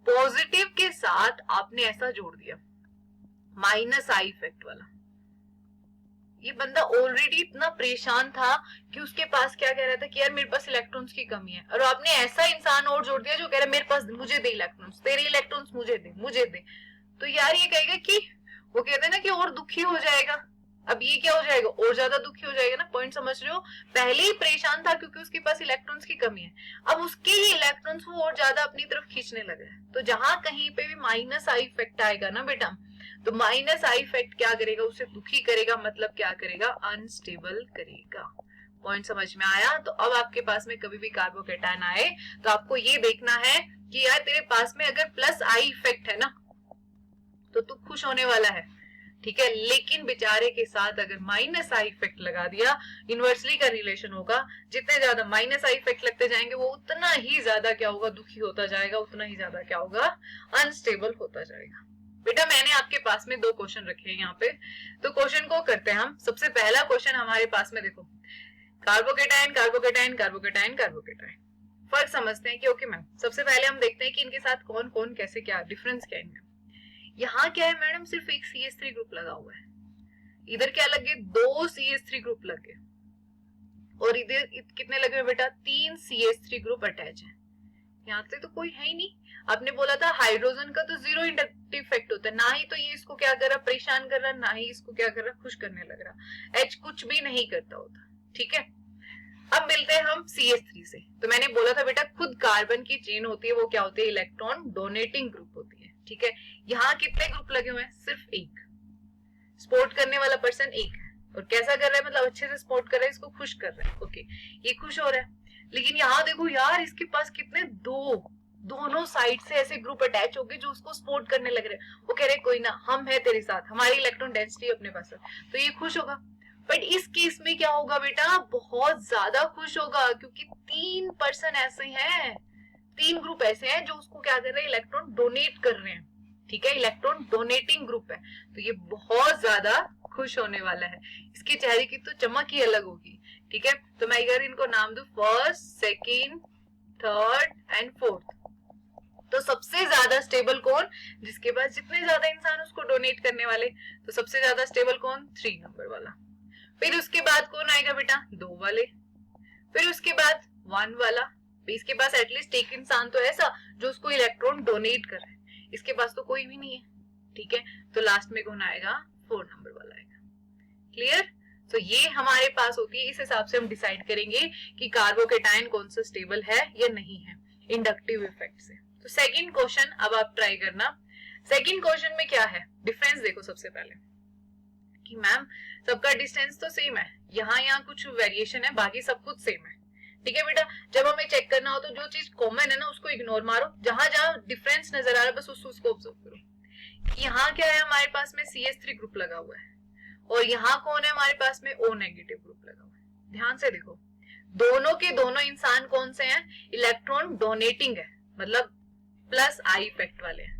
पॉजिटिव के साथ आपने ऐसा जोड़ दिया माइनस आई इफेक्ट वाला। ये बंदा ऑलरेडी इतना परेशान था कि उसके पास क्या कह रहा था कि यार मेरे पास इलेक्ट्रॉन्स की कमी है, और आपने ऐसा इंसान और जोड़ दिया जो कह रहा है मेरे पास, मुझे दे इलेक्ट्रॉन्स, तेरे इलेक्ट्रॉन्स मुझे दे, मुझे दे। तो यार ये कहेगा कि, वो कहते हैं ना कि और दुखी हो जाएगा। अब ये क्या हो जाएगा, और ज्यादा दुखी हो जाएगा ना। पॉइंट समझ रहे हो, पहले ही परेशान था क्योंकि उसके पास इलेक्ट्रॉन्स की कमी है, अब उसके ही इलेक्ट्रॉन्स वो और ज्यादा अपनी तरफ खींचने लगे। तो जहां कहीं पे भी माइनस आई इफेक्ट आएगा ना बेटा, तो माइनस आई इफेक्ट क्या करेगा, उसे दुखी करेगा, मतलब क्या करेगा, अनस्टेबल करेगा। पॉइंट समझ में आया। तो अब आपके पास में कभी भी कार्बोकेटाइन आए तो आपको ये देखना है कि यार तेरे पास में अगर प्लस आई इफेक्ट है ना तो तू खुश होने वाला है। ठीक है, लेकिन बेचारे के साथ अगर माइनस आई इफेक्ट लगा दिया, इनवर्सली का रिलेशन होगा, जितने ज्यादा माइनस आई इफेक्ट लगते जाएंगे वो उतना ही ज्यादा क्या होगा, दुखी होता जाएगा, उतना ही ज्यादा क्या होगा, अनस्टेबल होता जाएगा। बेटा मैंने आपके पास में 2 क्वेश्चन रखे हैं यहाँ पे, तो क्वेश्चन को करते हैं हम। सबसे पहला क्वेश्चन हमारे पास में देखो, कार्बोकेटाइन कार्बोकेटाइन कार्बोकेटाइन कार्बोकेटाइन, फर्क समझते हैं कि ओके मैम, सबसे पहले हम देखते हैं कि इनके साथ कौन कौन कैसे, क्या डिफरेंस क्या है। यहाँ क्या है मैडम, सिर्फ एक CH3 ग्रुप लगा हुआ है, इधर क्या लगे, 2 CH3 ग्रुप लगे, और इधर कितने लगे हुए बेटा, 3 CH3 ग्रुप अटैच है। यहाँ से तो कोई है ही नहीं। आपने बोला था हाइड्रोजन का तो जीरो इंडक्टिव इफेक्ट होता है, ना ही तो ये इसको क्या कर रहा, परेशान कर रहा, ना ही इसको क्या कर रहा, खुश करने लग रहा। H कुछ भी नहीं करता होता। ठीक है, अब मिलते हैं हम CH3 से। तो मैंने बोला था बेटा, खुद कार्बन की चेन होती है, वो क्या होती है, इलेक्ट्रॉन डोनेटिंग ग्रुप होती है। ठीक है, यहाँ कितने ग्रुप लगे हुए हैं, सिर्फ एक। सपोर्ट करने वाला पर्सन एक है, और कैसा कर रहा है, मतलब अच्छे से सपोर्ट कर रहा है, इसको खुश कर रहा है। ओके, ये खुश हो रहा है। लेकिन यहाँ देखो यार, इसके पास कितने, दोनों साइड से ऐसे ग्रुप अटैच हो गए जो उसको सपोर्ट करने लग रहे हैं। वो कह रहे कोई ना, हम है तेरे साथ, हमारी इलेक्ट्रॉन डेंसिटी अपने पास है, तो ये खुश होगा। बट इस केस में क्या होगा बेटा, बहुत ज्यादा खुश होगा, क्योंकि 3 पर्सन ऐसे हैं, 3 ग्रुप ऐसे हैं जो उसको क्या कर रहे हैं, इलेक्ट्रॉन डोनेट कर रहे हैं, ठीक है, इलेक्ट्रॉन डोनेटिंग ग्रुप है। तो ये बहुत ज्यादा खुश होने वाला है, इसके चेहरे की तो चमक ही अलग होगी, ठीक है। तो मैं अगर इनको नाम दूं first, second, third and fourth, तो सबसे ज्यादा स्टेबल कौन, जिसके पास जितने ज्यादा इंसान उसको डोनेट करने वाले, तो सबसे ज्यादा स्टेबल कौन, 3 नंबर वाला। फिर उसके बाद कौन आएगा बेटा, 2 वाले, फिर उसके बाद 1 वाला, इसके पास एटलीस्ट एक इंसान तो ऐसा जो उसको इलेक्ट्रॉन डोनेट कर रहा है, इसके पास तो कोई भी नहीं है, ठीक है। तो लास्ट में कौन आएगा, 4 नंबर वाला आएगा। क्लियर। तो ये हमारे पास होती है, इस हिसाब से हम डिसाइड करेंगे कि कार्बोकेटाइन कौन सा स्टेबल है या नहीं है इंडक्टिव इफेक्ट से। तो सेकंड क्वेश्चन अब आप ट्राई करना। सेकंड क्वेश्चन में क्या है, डिफरेंस देखो सबसे पहले कि मैम सबका डिस्टेंस तो सेम है, यहाँ कुछ वेरिएशन है, बाकी सब कुछ सेम है, ठीक है बेटा। जब हमें चेक करना हो तो जो चीज कॉमन है ना उसको इग्नोर मारो, जहां जहां डिफरेंस नजर आ रहा है बस उसको ऑब्जर्व करो। यहाँ क्या है, हमारे पास में CH3 ग्रुप लगा हुआ है और यहाँ कौन है हमारे पास में O नेगेटिव ग्रुप लगा हुआ है। ध्यान से देखो, दोनों के दोनों इंसान कौन से हैं, इलेक्ट्रॉन डोनेटिंग है, मतलब प्लस आई इफेक्ट वाले हैं,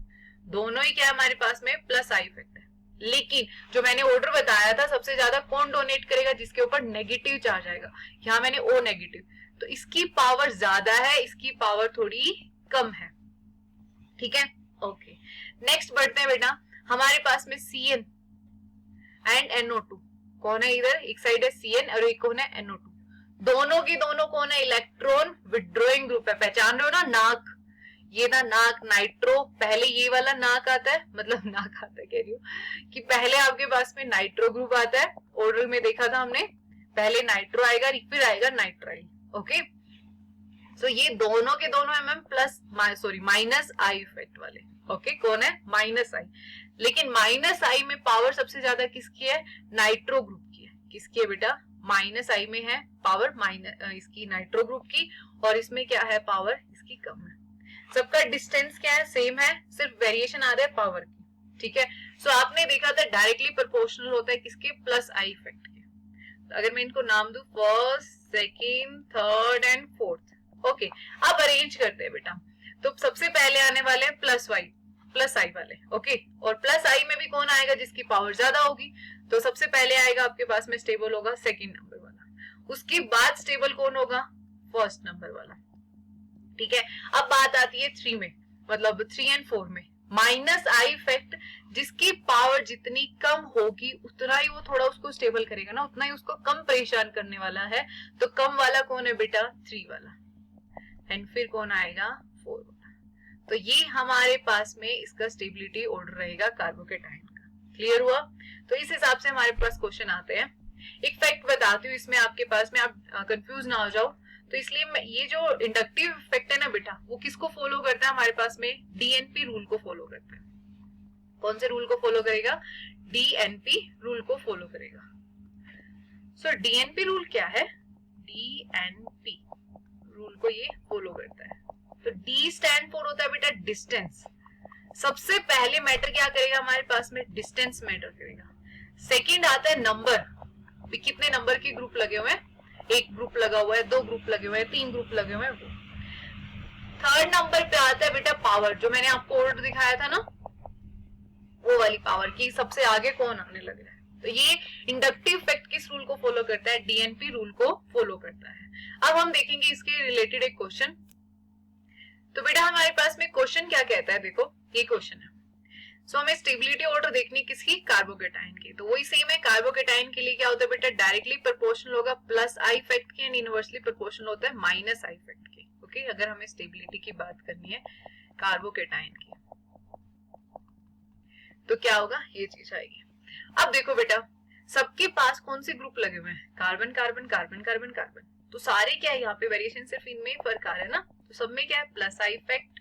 दोनों ही क्या है हमारे पास में प्लस आई इफेक्ट है। लेकिन जो मैंने ऑर्डर बताया था सबसे ज्यादा कौन डोनेट करेगा, जिसके ऊपर नेगेटिव चार्ज आएगा, यहाँ मैंने O नेगेटिव, तो इसकी पावर ज्यादा है, इसकी पावर थोड़ी कम है, ठीक है। ओके, नेक्स्ट बढ़ते हैं बेटा, हमारे पास में Cn एंड NO2 कौन है, इधर एक साइड है Cn और एक कौन है NO2, दोनों की दोनों कौन है, इलेक्ट्रॉन विड्रॉइंग ग्रुप है। पहचान रहे हो ना, नाक, ये ना नाक, नाइट्रो, पहले ये वाला नाक आता है, मतलब नाक आता है कह रही हूँ कि पहले आपके पास में नाइट्रो ग्रुप आता है, ऑर्डर में देखा था हमने, पहले नाइट्रो आएगा फिर आएगा नाइट्राइल, ओके। सो ये दोनों के दोनों MM plus sorry minus I effect वाले, ओके, कौन है, माइनस आई। लेकिन माइनस आई में पावर सबसे ज्यादा किसकी है, नाइट्रो ग्रुप की है। किसकी है बेटा, माइनस आई में है पावर माइनस इसकी नाइट्रो ग्रुप की, और इसमें क्या है पावर इसकी कम है। सबका डिस्टेंस क्या है, सेम है, सिर्फ वेरिएशन आ रहा है पावर की, ठीक है। सो आपने देखा था डायरेक्टली प्रोपोर्शनल होता है किसके, प्लस आई इफेक्ट के। तो अगर मैं इनको नाम दूं first, second, third and fourth, okay, अब अरेंज करते हैं बेटा। तो सबसे पहले आने वाले हैं प्लस आई वाले, ओके, और प्लस आई में भी कौन आएगा, जिसकी पावर ज्यादा होगी। तो सबसे पहले आएगा आपके पास में स्टेबल होगा सेकेंड नंबर वाला, उसके बाद स्टेबल कौन होगा, फर्स्ट नंबर वाला, ठीक है। अब बात आती है 3 में, मतलब 3 एंड 4 में, माइनस आई इफेक्ट, जिसकी पावर जितनी कम होगी उतना ही वो थोड़ा उसको स्टेबल करेगा ना, उतना ही उसको कम परेशान करने वाला है। तो कम वाला कौन है बेटा, 3 वाला, एंड फिर कौन आएगा, 4 वाला। तो ये हमारे पास में इसका स्टेबिलिटी ऑर्डर रहेगा कार्बोकेटाइन का। क्लियर हुआ। तो इस हिसाब से हमारे पास क्वेश्चन आते हैं। एक फैक्ट बताती हूँ इसमें आपके पास में, आप कंफ्यूज ना हो जाओ, तो इसलिए ये जो इंडक्टिव इफेक्ट है ना बेटा, वो किसको फॉलो करता है, हमारे पास में डीएनपी रूल को फॉलो करता है। कौन से रूल को फॉलो करेगा, डीएनपी रूल को फॉलो करेगा। सो डीएनपी रूल क्या है, डीएनपी रूल को ये फॉलो करता है। तो डी स्टैंड फॉर होता है बेटा डिस्टेंस। सबसे पहले मैटर क्या करेगा हमारे पास में, डिस्टेंस मैटर करेगा। सेकंड आता है नंबर, कितने नंबर के ग्रुप लगे हुए हैं, एक ग्रुप लगा हुआ है, 2 ग्रुप लगे हुए हैं, 3 ग्रुप लगे हुए हैं। थर्ड नंबर पे आता है बेटा पावर, जो मैंने आपको ऑर्डर दिखाया था ना, वो वाली पावर की सबसे आगे कौन आने लग रहा है। तो ये इंडक्टिव इफेक्ट किस रूल को फॉलो करता है, डीएनपी रूल को फॉलो करता है। अब हम देखेंगे इसके रिलेटेड एक क्वेश्चन। तो बेटा हमारे पास में क्वेश्चन क्या कहता है, देखो ये क्वेश्चन है। सो हमें स्टेबिलिटी ऑर्डर देखनी किसकी, कार्बोकेटाइन की। तो वही सेम है, कार्बोकेटाइन के लिए क्या होता है बेटा, डायरेक्टली प्रोपोर्शनल होगा प्लस आई इफेक्ट के, एंड इनवर्सली प्रोपोर्शनल होता है माइनस आई इफेक्ट के, ओके। अगर हमें स्टेबिलिटी की बात करनी है कार्बोकेटाइन की, तो क्या होगा, ये चीज आएगी। अब देखो बेटा, सबके पास कौन से ग्रुप लगे हुए हैं, carbon carbon carbon carbon carbon, तो सारे क्या है यहाँ पे वेरिएशन, सिर्फ इनमें फर्क आ रहा है ना। तो सब में क्या है, plus I effect,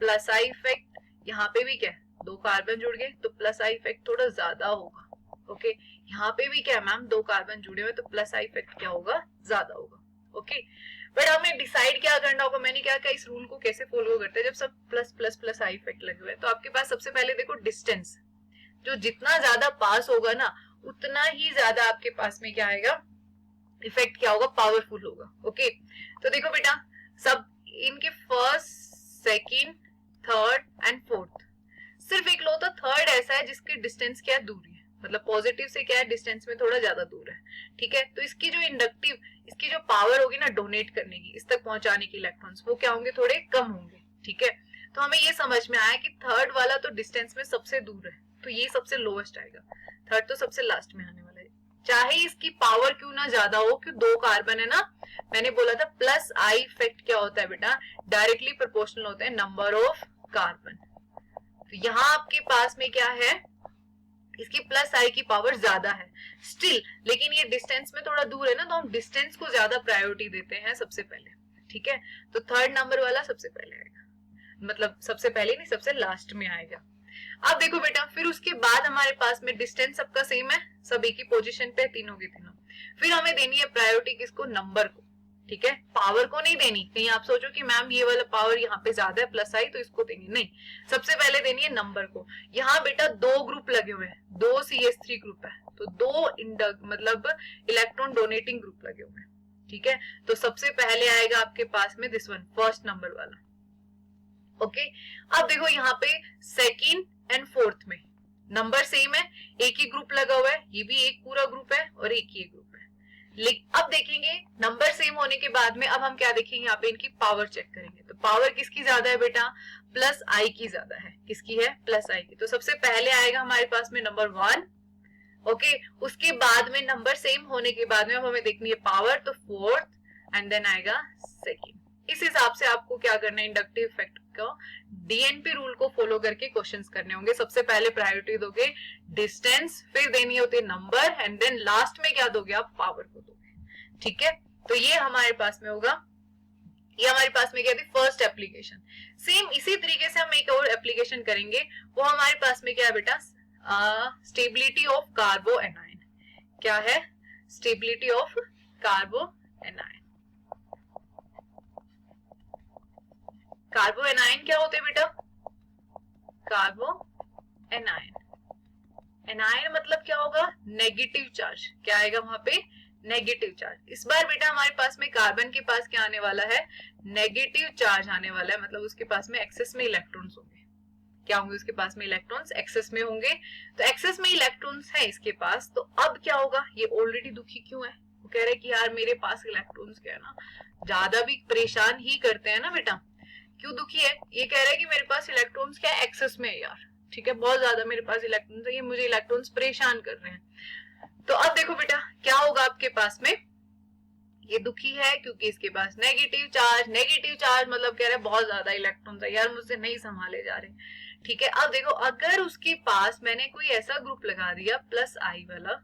plus I effect, यहाँ पे भी क्या है, 2 कार्बन जुड़ गए तो प्लस आई इफेक्ट थोड़ा ज्यादा होगा, ओके। यहाँ पे भी क्या है मैम, 2 कार्बन जुड़े हुए तो प्लस आई इफेक्ट क्या होगा, ज्यादा होगा, ओके। बट हमें डिसाइड क्या करना होगा, मैंने क्या कहा, इस रूल को कैसे फॉलो करते हैं जब सब plus plus plus I effect लगे हुए। तो आपके पास सबसे पहले देखो डिस्टेंस, जो जितना ज्यादा पास होगा ना उतना ही ज्यादा आपके पास में क्या आएगा, इफेक्ट क्या होगा, पावरफुल होगा, ओके। तो देखो बेटा, सब इनके first, second, third and fourth. सिर्फ एक लो तो थर्ड ऐसा है जिसकी डिस्टेंस क्या है, दूरी है, मतलब पॉजिटिव से क्या है, डिस्टेंस में थोड़ा ज्यादा दूर है, ठीक है। तो इसकी जो इंडक्टिव, इसकी जो पावर होगी ना डोनेट करने की, इस तक पहुंचाने की इलेक्ट्रॉन्स, वो क्या होंगे, थोड़े कम होंगे, ठीक है। तो हमें ये समझ में आया कि थर्ड वाला तो डिस्टेंस में सबसे दूर है, तो ये सबसे लोएस्ट आएगा, थर्ड तो सबसे लास्ट में आने वाला है, चाहे इसकी पावर क्यों ना ज्यादा हो, क्यों दो कार्बन है ना। मैंने बोला था प्लस आई इफेक्ट क्या होता है बेटा, डायरेक्टली प्रोपोर्शनल होता है नंबर ऑफ कार्बन। तो यहाँ आपके पास में क्या है, इसकी प्लस आई की पावर ज्यादा है स्टिल, लेकिन ये डिस्टेंस में थोड़ा दूर है ना, तो हम डिस्टेंस को ज्यादा प्रायोरिटी देते हैं सबसे पहले, ठीक है। तो थर्ड नंबर वाला सबसे पहले आएगा, मतलब सबसे पहले नहीं, सबसे लास्ट में आएगा। अब देखो बेटा, फिर उसके बाद हमारे पास में डिस्टेंस सबका सेम है, सब एक ही पोजीशन पे, तीनों की तीनों। फिर हमें देनी है प्रायोरिटी किसको, नंबर को, ठीक है, पावर को नहीं देनी। कहीं आप सोचो कि मैम ये वाला पावर यहाँ पे ज्यादा है प्लस आई तो इसको देनी, नहीं, सबसे पहले देनी है नंबर को। यहाँ बेटा दो ग्रुप लगे हुए हैं, दो CH3 ग्रुप है, तो दो मतलब इलेक्ट्रॉन डोनेटिंग ग्रुप लगे हुए हैं, ठीक है। तो सबसे पहले आएगा आपके पास में दिस वन, फर्स्ट नंबर वाला, ओके। अब देखो यहाँ पे सेकंड एंड फोर्थ में नंबर सेम है, एक ही ग्रुप लगा हुआ है, ये भी एक पूरा ग्रुप है और एक ही ग्रुप है। लेकिन अब देखेंगे नंबर सेम होने के बाद में, अब हम क्या देखेंगे, यहाँ पे इनकी पावर चेक करेंगे। तो पावर किसकी ज्यादा है बेटा, प्लस आई की ज्यादा है, किसकी है, प्लस आई की। तो सबसे पहले आएगा हमारे पास में नंबर 1, ओके। उसके बाद में नंबर सेम होने के बाद में अब हमें देखनी है पावर, तो फोर्थ एंड देन आएगा सेकेंड। इस हिसाब से आपको क्या करना है, इंडक्टिव इफेक्ट को डीएनपी रूल को फॉलो करके क्वेश्चंस करने होंगे। सबसे पहले प्रायोरिटी दोगे डिस्टेंस, फिर देनी होती है नंबर एंड देन लास्ट में क्या दोगे, आप पावर को दोगे, ठीक है। तो ये हमारे पास में होगा, ये हमारे पास में क्या थी, फर्स्ट एप्लीकेशन। सेम इसी तरीके से हम एक और एप्लीकेशन करेंगे, वो हमारे पास में क्या है बेटा, स्टेबिलिटी ऑफ कार्बो एनायन। क्या है, स्टेबिलिटी ऑफ कार्बो एनायन। कार्बो एनायन क्या होते हैं बेटा, कार्बो एनायन, एनायन मतलब क्या होगा, नेगेटिव चार्ज। क्या आएगा वहां पे, नेगेटिव चार्ज। इस बार बेटा हमारे पास में कार्बन के पास क्या आने वाला है, नेगेटिव चार्ज आने वाला है, मतलब उसके पास में एक्सेस में इलेक्ट्रॉन्स होंगे। क्या होंगे उसके पास में, इलेक्ट्रॉन्स एक्सेस में होंगे। तो एक्सेस में इलेक्ट्रॉन्स है इसके पास, तो अब क्या होगा, ये ऑलरेडी दुखी क्यों है, वो कह रहे हैं कि यार मेरे पास इलेक्ट्रॉन्स क्या है ना, ज्यादा भी परेशान ही करते हैं ना बेटा। क्यों दुखी है, ये कह रहा है कि मेरे पास इलेक्ट्रॉन्स क्या एक्सेस में है यार, ठीक है, बहुत ज्यादा मेरे पास इलेक्ट्रॉन्स है, ये मुझे इलेक्ट्रॉन्स परेशान कर रहे हैं। तो अब देखो बेटा क्या होगा आपके पास में, ये दुखी है क्योंकि इसके पास नेगेटिव चार्ज, नेगेटिव चार्ज मतलब कह रहा है बहुत ज्यादा इलेक्ट्रॉन्स है यार, मुझसे नहीं संभाले जा रहे, ठीक है। अब देखो अगर उसके पास मैंने कोई ऐसा ग्रुप लगा दिया प्लस आई वाला,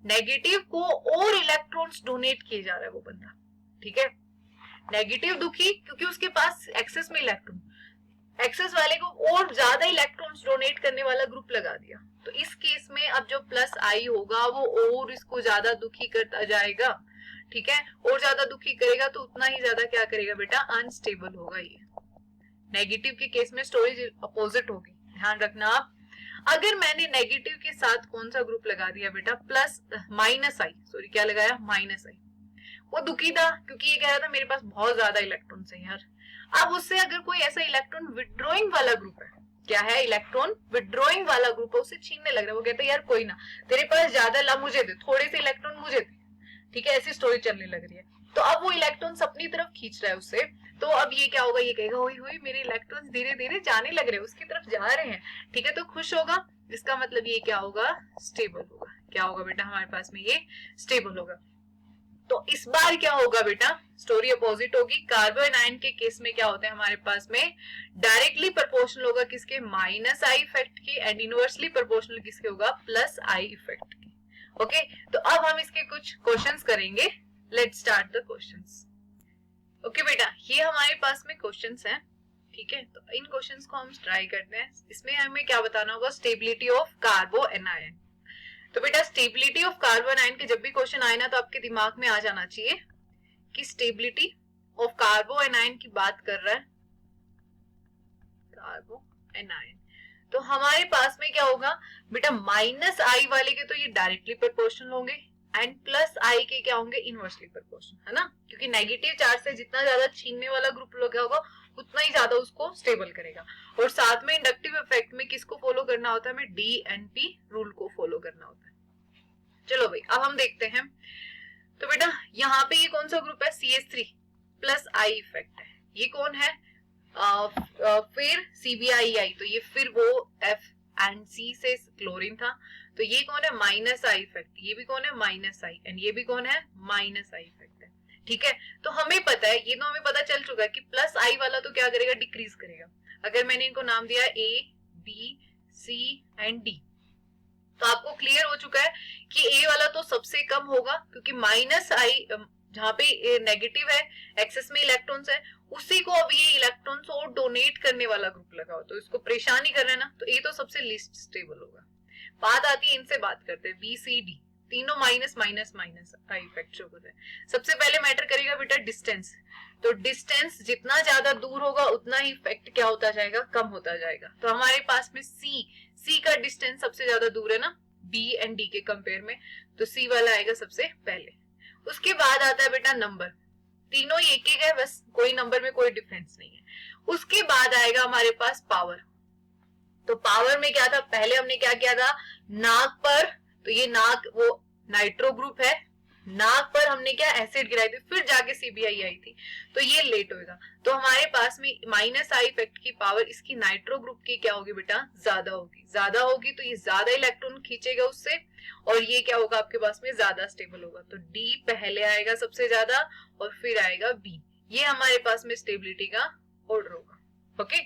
नेगेटिव को और इलेक्ट्रॉन्स डोनेट किए जा रहा है वो बंदा, ठीक है। नेगेटिव दुखी क्योंकि उसके पास एक्सेस में इलेक्ट्रॉन, एक्सेस वाले को और ज्यादा इलेक्ट्रॉन्स डोनेट करने वाला ग्रुप लगा दिया। तो इस केस में अब जो प्लस आई होगा वो और इसको ज्यादा दुखी करता जाएगा, ठीक है, और ज्यादा दुखी करेगा तो उतना ही ज्यादा क्या करेगा बेटा, अनस्टेबल होगा। ये नेगेटिव के केस में स्टोरेज अपोजिट होगी, ध्यान रखना आप। अगर मैंने नेगेटिव के साथ कौन सा ग्रुप लगा दिया बेटा, प्लस माइनस आई, सॉरी क्या लगाया, माइनस आई, वो दुखी था क्योंकि ये कह रहा था मेरे पास बहुत ज्यादा इलेक्ट्रॉन है यार। अब उससे अगर कोई ऐसा इलेक्ट्रॉन विड्रॉइंग वाला ग्रुप है, क्या है, इलेक्ट्रॉन विड्रॉइंग वाला ग्रुप है, उसे छीनने लग रहा है, वो कहता है यार कोई ना, तेरे पास ज्यादा ला, मुझे दे, थोड़े से इलेक्ट्रॉन मुझे दे, ठीक है, ऐसी स्टोरी चलने लग रही है। तो अब वो इलेक्ट्रॉन्स अपनी तरफ खींच रहा है उससे, तो अब ये क्या होगा, ये कहेगा हुई हुई मेरे इलेक्ट्रॉन्स धीरे धीरे जाने लग रहे हैं, उसकी तरफ जा रहे हैं, ठीक है, तो खुश होगा। इसका मतलब ये क्या होगा, स्टेबल होगा। क्या होगा बेटा हमारे पास में, ये स्टेबल होगा। तो इस बार क्या होगा बेटा, स्टोरी अपोजिट होगी। कार्बन आयन के केस में क्या होता है हमारे पास में, डायरेक्टली प्रोपोर्शनल होगा किसके, माइनस आई इफेक्ट के, एंड इनवर्सली प्रोपोर्शनल किसके होगा, प्लस आई इफेक्ट के, ओके। तो अब हम इसके कुछ क्वेश्चंस करेंगे, let's start the questions. Okay बेटा, ये हमारे पास में क्वेश्चंस हैं, ठीक है। तो इन क्वेश्चंस को हम ट्राई करते हैं। इसमें हमें क्या बताना होगा, स्टेबिलिटी ऑफ कार्बो एनायन। तो बेटा स्टेबिलिटी ऑफ कार्बन आयन के जब भी क्वेश्चन आए ना, तो आपके दिमाग में आ जाना चाहिए कि स्टेबिलिटी ऑफ कार्बो एनायन की बात कर रहा है, कार्बो एनायन। तो हमारे पास में क्या होगा बेटा, माइनस आई वाले के तो ये डायरेक्टली प्रोपोर्शनल होंगे, एंड प्लस आई के क्या होंगे, इनवर्सली प्रोपोर्शनल, है ना, क्योंकि नेगेटिव चार्ज से जितना ज्यादा छीनने वाला ग्रुप लगा होगा उतना ही ज्यादा उसको स्टेबल करेगा। और साथ में इंडक्टिव इफेक्ट में किसको फॉलो करना होता है, हमें DNP रूल को फॉलो करना होता है। चलो भाई अब हम देखते हैं, तो बेटा यहाँ पे ये कौन सा ग्रुप है, CH3 प्लस आई इफेक्ट है, ये कौन है, फिर CBI, तो ये फिर वो F एंड C से क्लोरीन था, तो ये कौन है, माइनस आई इफेक्ट, ये भी कौन है, माइनस आई, एंड ये भी कौन है, माइनस आई इफेक्ट है। ठीक है, तो हमें पता है, ये तो हमें पता चल चुका है कि प्लस आई वाला तो क्या करेगा, डिक्रीज करेगा। अगर मैंने इनको नाम दिया A, B, C and D, तो आपको क्लियर हो चुका है कि A वाला तो सबसे कम होगा, क्योंकि माइनस आई जहाँ पे नेगेटिव है, एक्सेस में इलेक्ट्रॉन्स है, उसी को अब ये इलेक्ट्रॉन्स और डोनेट करने वाला ग्रुप लगाओ, तो इसको परेशान ही कर रहा है ना, तो A तो सबसे लीस्ट स्टेबल होगा। बात आती है, इनसे बात करते हैं, B, C, D तीनों minus minus minus I effect show कर रहे हैं। सबसे पहले मैटर करेगा बेटा डिस्टेंस, तो डिस्टेंस जितना ज्यादा दूर होगा उतना ही इफेक्ट क्या होता जाएगा, कम होता जाएगा। तो हमारे पास में C का डिस्टेंस सबसे ज्यादा दूर है ना B एंड D के कंपेयर में, तो C वाला आएगा सबसे पहले। उसके बाद आता है बेटा नंबर, तीनों एक एक है, बस कोई नंबर में कोई डिफरेंस नहीं है। उसके बाद आएगा हमारे पास पावर, तो पावर में क्या था, पहले हमने क्या किया था, नाक पर, तो ये नाक वो नाइट्रो ग्रुप है, नाक पर हमने क्या एसिड गिराई थी, फिर जाके CBI आई थी, तो ये लेट होगा। तो हमारे पास में माइनस आई इफेक्ट की पावर इसकी नाइट्रो ग्रुप की क्या होगी बेटा, ज्यादा होगी, ज्यादा होगी तो ये ज्यादा इलेक्ट्रॉन खींचेगा उससे, और ये क्या होगा आपके पास में, ज्यादा स्टेबल होगा। तो D पहले आएगा सबसे ज्यादा, और फिर आएगा B, ये हमारे पास में स्टेबिलिटी का ऑर्डर होगा। ओके,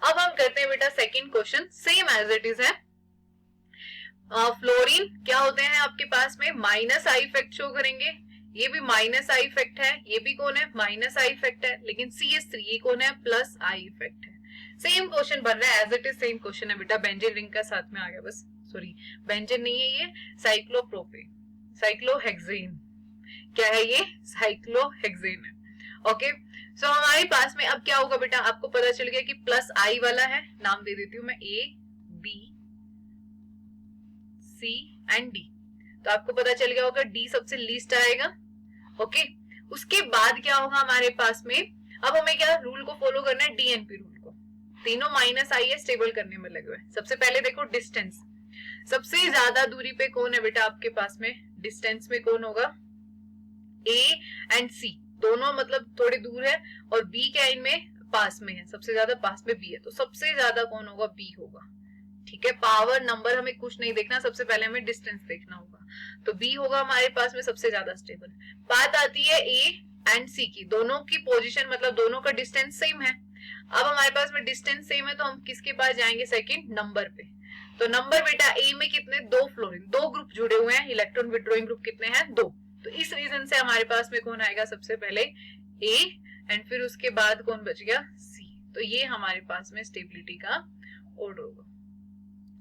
अब हम करते हैं बेटा second question, same as it is है। फ्लोरीन क्या होते हैं आपके पास में, माइनस आई इफेक्ट शो करेंगे, ये भी माइनस आई इफेक्ट है, ये भी कौन है, माइनस आई इफेक्ट है, लेकिन CH3 ये कौन है, प्लस आई इफेक्ट है। सेम क्वेश्चन बन रहा है, as it is same question है बेटा, बेंजीन रिंग का साथ में आ गया, बस सॉरी बेंजीन नहीं है ये, साइक्लोप्रोपेन, साइक्लोहेक्सेन, क्या है ये, साइक्लोहेक्सेन है। ओके, सो हमारे पास में अब क्या होगा बेटा, आपको पता चल गया कि प्लस आई वाला है, नाम दे देती हूँ मैं A, B, C and D, तो आपको पता चल गया होगा D सबसे लीस्ट आएगा। ओके, उसके बाद क्या होगा हमारे पास में, अब हमें क्या रूल को फॉलो करना है, DNP रूल को, तीनों माइनस आई है, स्टेबल करने में लगे हुए। सबसे पहले देखो डिस्टेंस, सबसे ज्यादा दूरी पे कौन है बेटा आपके पास में, डिस्टेंस में कौन होगा, A एंड C दोनों मतलब थोड़ी दूर है, और B क्या इनमें पास में है, सबसे ज्यादा पास में B है, तो सबसे ज्यादा कौन होगा, B होगा। ठीक है, पावर नंबर हमें कुछ नहीं देखना, सबसे पहले हमें डिस्टेंस देखना होगा, तो B होगा हमारे पास में सबसे ज्यादा स्टेबल। बात आती है A एंड C की, दोनों की पोजीशन मतलब दोनों का डिस्टेंस सेम है। अब हमारे पास में डिस्टेंस सेम है, तो हम किसके पास जाएंगे, सेकंड नंबर पे। तो नंबर बेटा A में कितने, 2 फ्लोरीन, 2 ग्रुप जुड़े हुए हैं, इलेक्ट्रॉन विड्रॉइंग ग्रुप कितने हैं, 2, तो इस रीजन से हमारे पास में कौन आएगा सबसे पहले, A एंड फिर उसके बाद कौन बच गया, C, तो ये हमारे पास में स्टेबिलिटी का ऑर्डर होगा।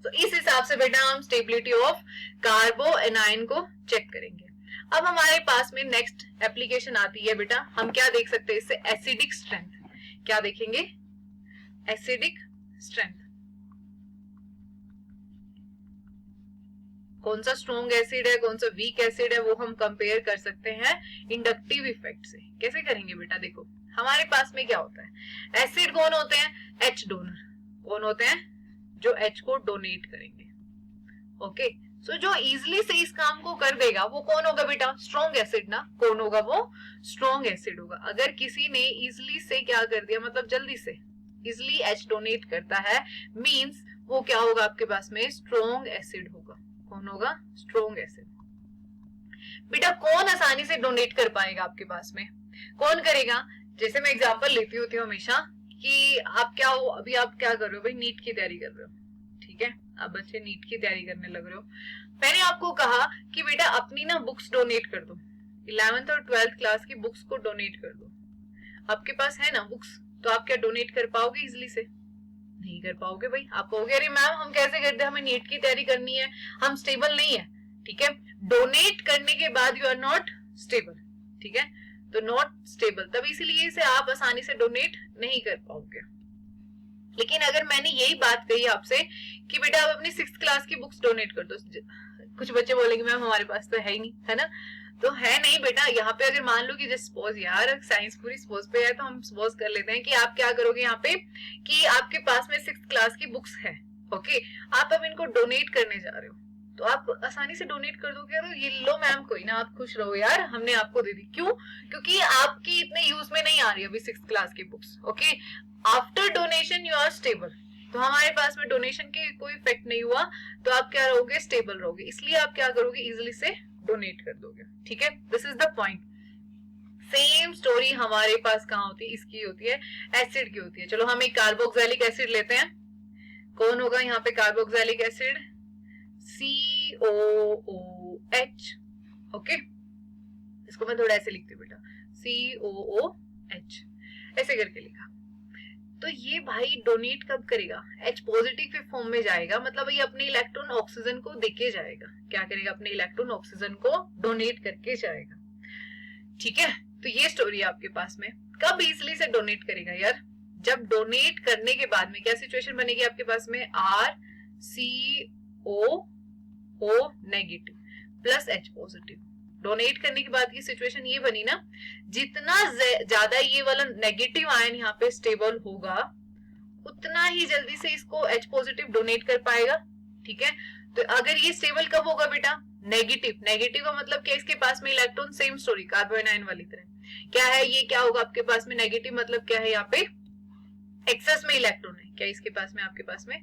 तो इस हिसाब से बेटा हम स्टेबिलिटी ऑफ कार्बो एनायन को चेक करेंगे। अब हमारे पास में नेक्स्ट एप्लीकेशन आती है बेटा, हम क्या देख सकते हैं इससे, एसिडिक स्ट्रेंथ, क्या देखेंगे, एसिडिक स्ट्रेंथ, कौन सा स्ट्रॉन्ग एसिड है, कौन सा वीक एसिड है, वो हम कंपेयर कर सकते हैं इंडक्टिव इफेक्ट से। कैसे करेंगे बेटा, देखो हमारे पास में क्या होता है, एसिड कौन होते हैं, H डोनर, कौन होते हैं, जो H को डोनेट करेंगे। ओके, सो जो इजिली से इस काम को कर देगा वो कौन होगा बेटा, स्ट्रॉन्ग एसिड ना, कौन होगा वो, स्ट्रॉन्ग एसिड होगा। अगर किसी ने इजिली से क्या कर दिया, मतलब जल्दी से इजिली H डोनेट करता है, मींस वो क्या होगा आपके पास में, स्ट्रॉन्ग एसिड होगा। कौन होगा, स्ट्रॉन्ग एसिड। बेटा कौन आसानी से डोनेट कर पाएगा आपके पास में, कौन करेगा, जैसे मैं एग्जांपल लेती होती हूँ हमेशा कि आप क्या हो, अभी आप क्या कर रहे हो भाई, नीट की तैयारी कर रहे हो, ठीक है, आप बच्चे नीट की तैयारी करने लग रहे हो। मैंने आपको कहा कि बेटा अपनी ना बुक्स डोनेट कर दो, 11th और 12th क्लास की बुक्स को डोनेट कर दो। आपके पास है ना बुक्स, तो आप क्या डोनेट कर पाओगे इजिली से, नहीं कर पाओगे भाई। आप कहोगे अरे मैम हम कैसे करते हैं, हमें नीट की तैयारी करनी है, हम स्टेबल नहीं है। ठीक है, डोनेट करने के बाद यू आर नॉट स्टेबल, ठीक है, तो नॉट स्टेबल, तब इसीलिए इसे आप आसानी से डोनेट नहीं कर पाओगे। लेकिन अगर मैंने यही बात कही आपसे कि बेटा आप अपनी 6th क्लास की बुक्स डोनेट कर दो, कुछ बच्चे बोलेंगे मैम हमारे पास तो है ही नहीं, है ना? तो है नहीं बेटा। यहाँ पे अगर मान लो कि जैसे सपोज यार साइंस पूरी सपोज पे है, तो हम सपोज कर लेते हैं कि आप क्या करोगे यहाँ पे कि आपके पास में 6th क्लास की बुक्स है, ओके, आप अब इनको डोनेट करने जा रहे हो, तो आप आसानी से डोनेट कर दोगे, तो ये लो मैम कोई ना, आप खुश रहो यार, हमने आपको दे दी। क्यों? क्योंकि आपकी इतने यूज में नहीं आ रही अभी 6th क्लास की books, okay. After donation you are stable, तो हमारे पास में डोनेशन के कोई इफेक्ट नहीं हुआ, तो आप क्या रहोगे? स्टेबल रहोगे, इसलिए आप क्या करोगे? इजिली से डोनेट कर दोगे, ठीक है? This is the point. Same story हमारे पास कहाँ होती है? इसकी होती है, एसिड की होती है। चलो हम एक कार्बोक्सिलिक एसिड लेते हैं। कौन होगा यहाँ पे कार्बोक्सिलिक एसिड? COOH, okay. इसको मैं थोड़ा ऐसे लिखती हूँ बेटा, COOH, ऐसे करके लिखा। तो ये भाई डोनेट कब करेगा? H पॉजिटिव के फॉर्म में जाएगा, मतलब ये अपने इलेक्ट्रॉन ऑक्सीजन को देके जाएगा। क्या करेगा? अपने इलेक्ट्रॉन ऑक्सीजन को डोनेट करके जाएगा, ठीक है? तो ये स्टोरी है आपके पास में। कब इजिली से डोनेट करेगा यार? जब डोनेट करने के बाद में क्या सिचुएशन बनेगी आपके पास में? RCOO negative plus H positive. Donate करने के बाद की सिचुएशन ये बनी ना, जितना ज्यादा ये वाला नेगेटिव आयन यहाँ पे स्टेबल होगा, उतना ही जल्दी से इसको H पॉजिटिव डोनेट कर पाएगा, ठीक है? तो अगर ये स्टेबल कब होगा बेटा? नेगेटिव। नेगेटिव का मतलब क्या? इसके पास में इलेक्ट्रॉन, सेम स्टोरी कार्बोनाइन वाली तरह। क्या है ये? क्या होगा आपके पास में? नेगेटिव मतलब क्या है? यहाँ पे एक्सेस में इलेक्ट्रॉन है। क्या इसके पास में, आपके पास में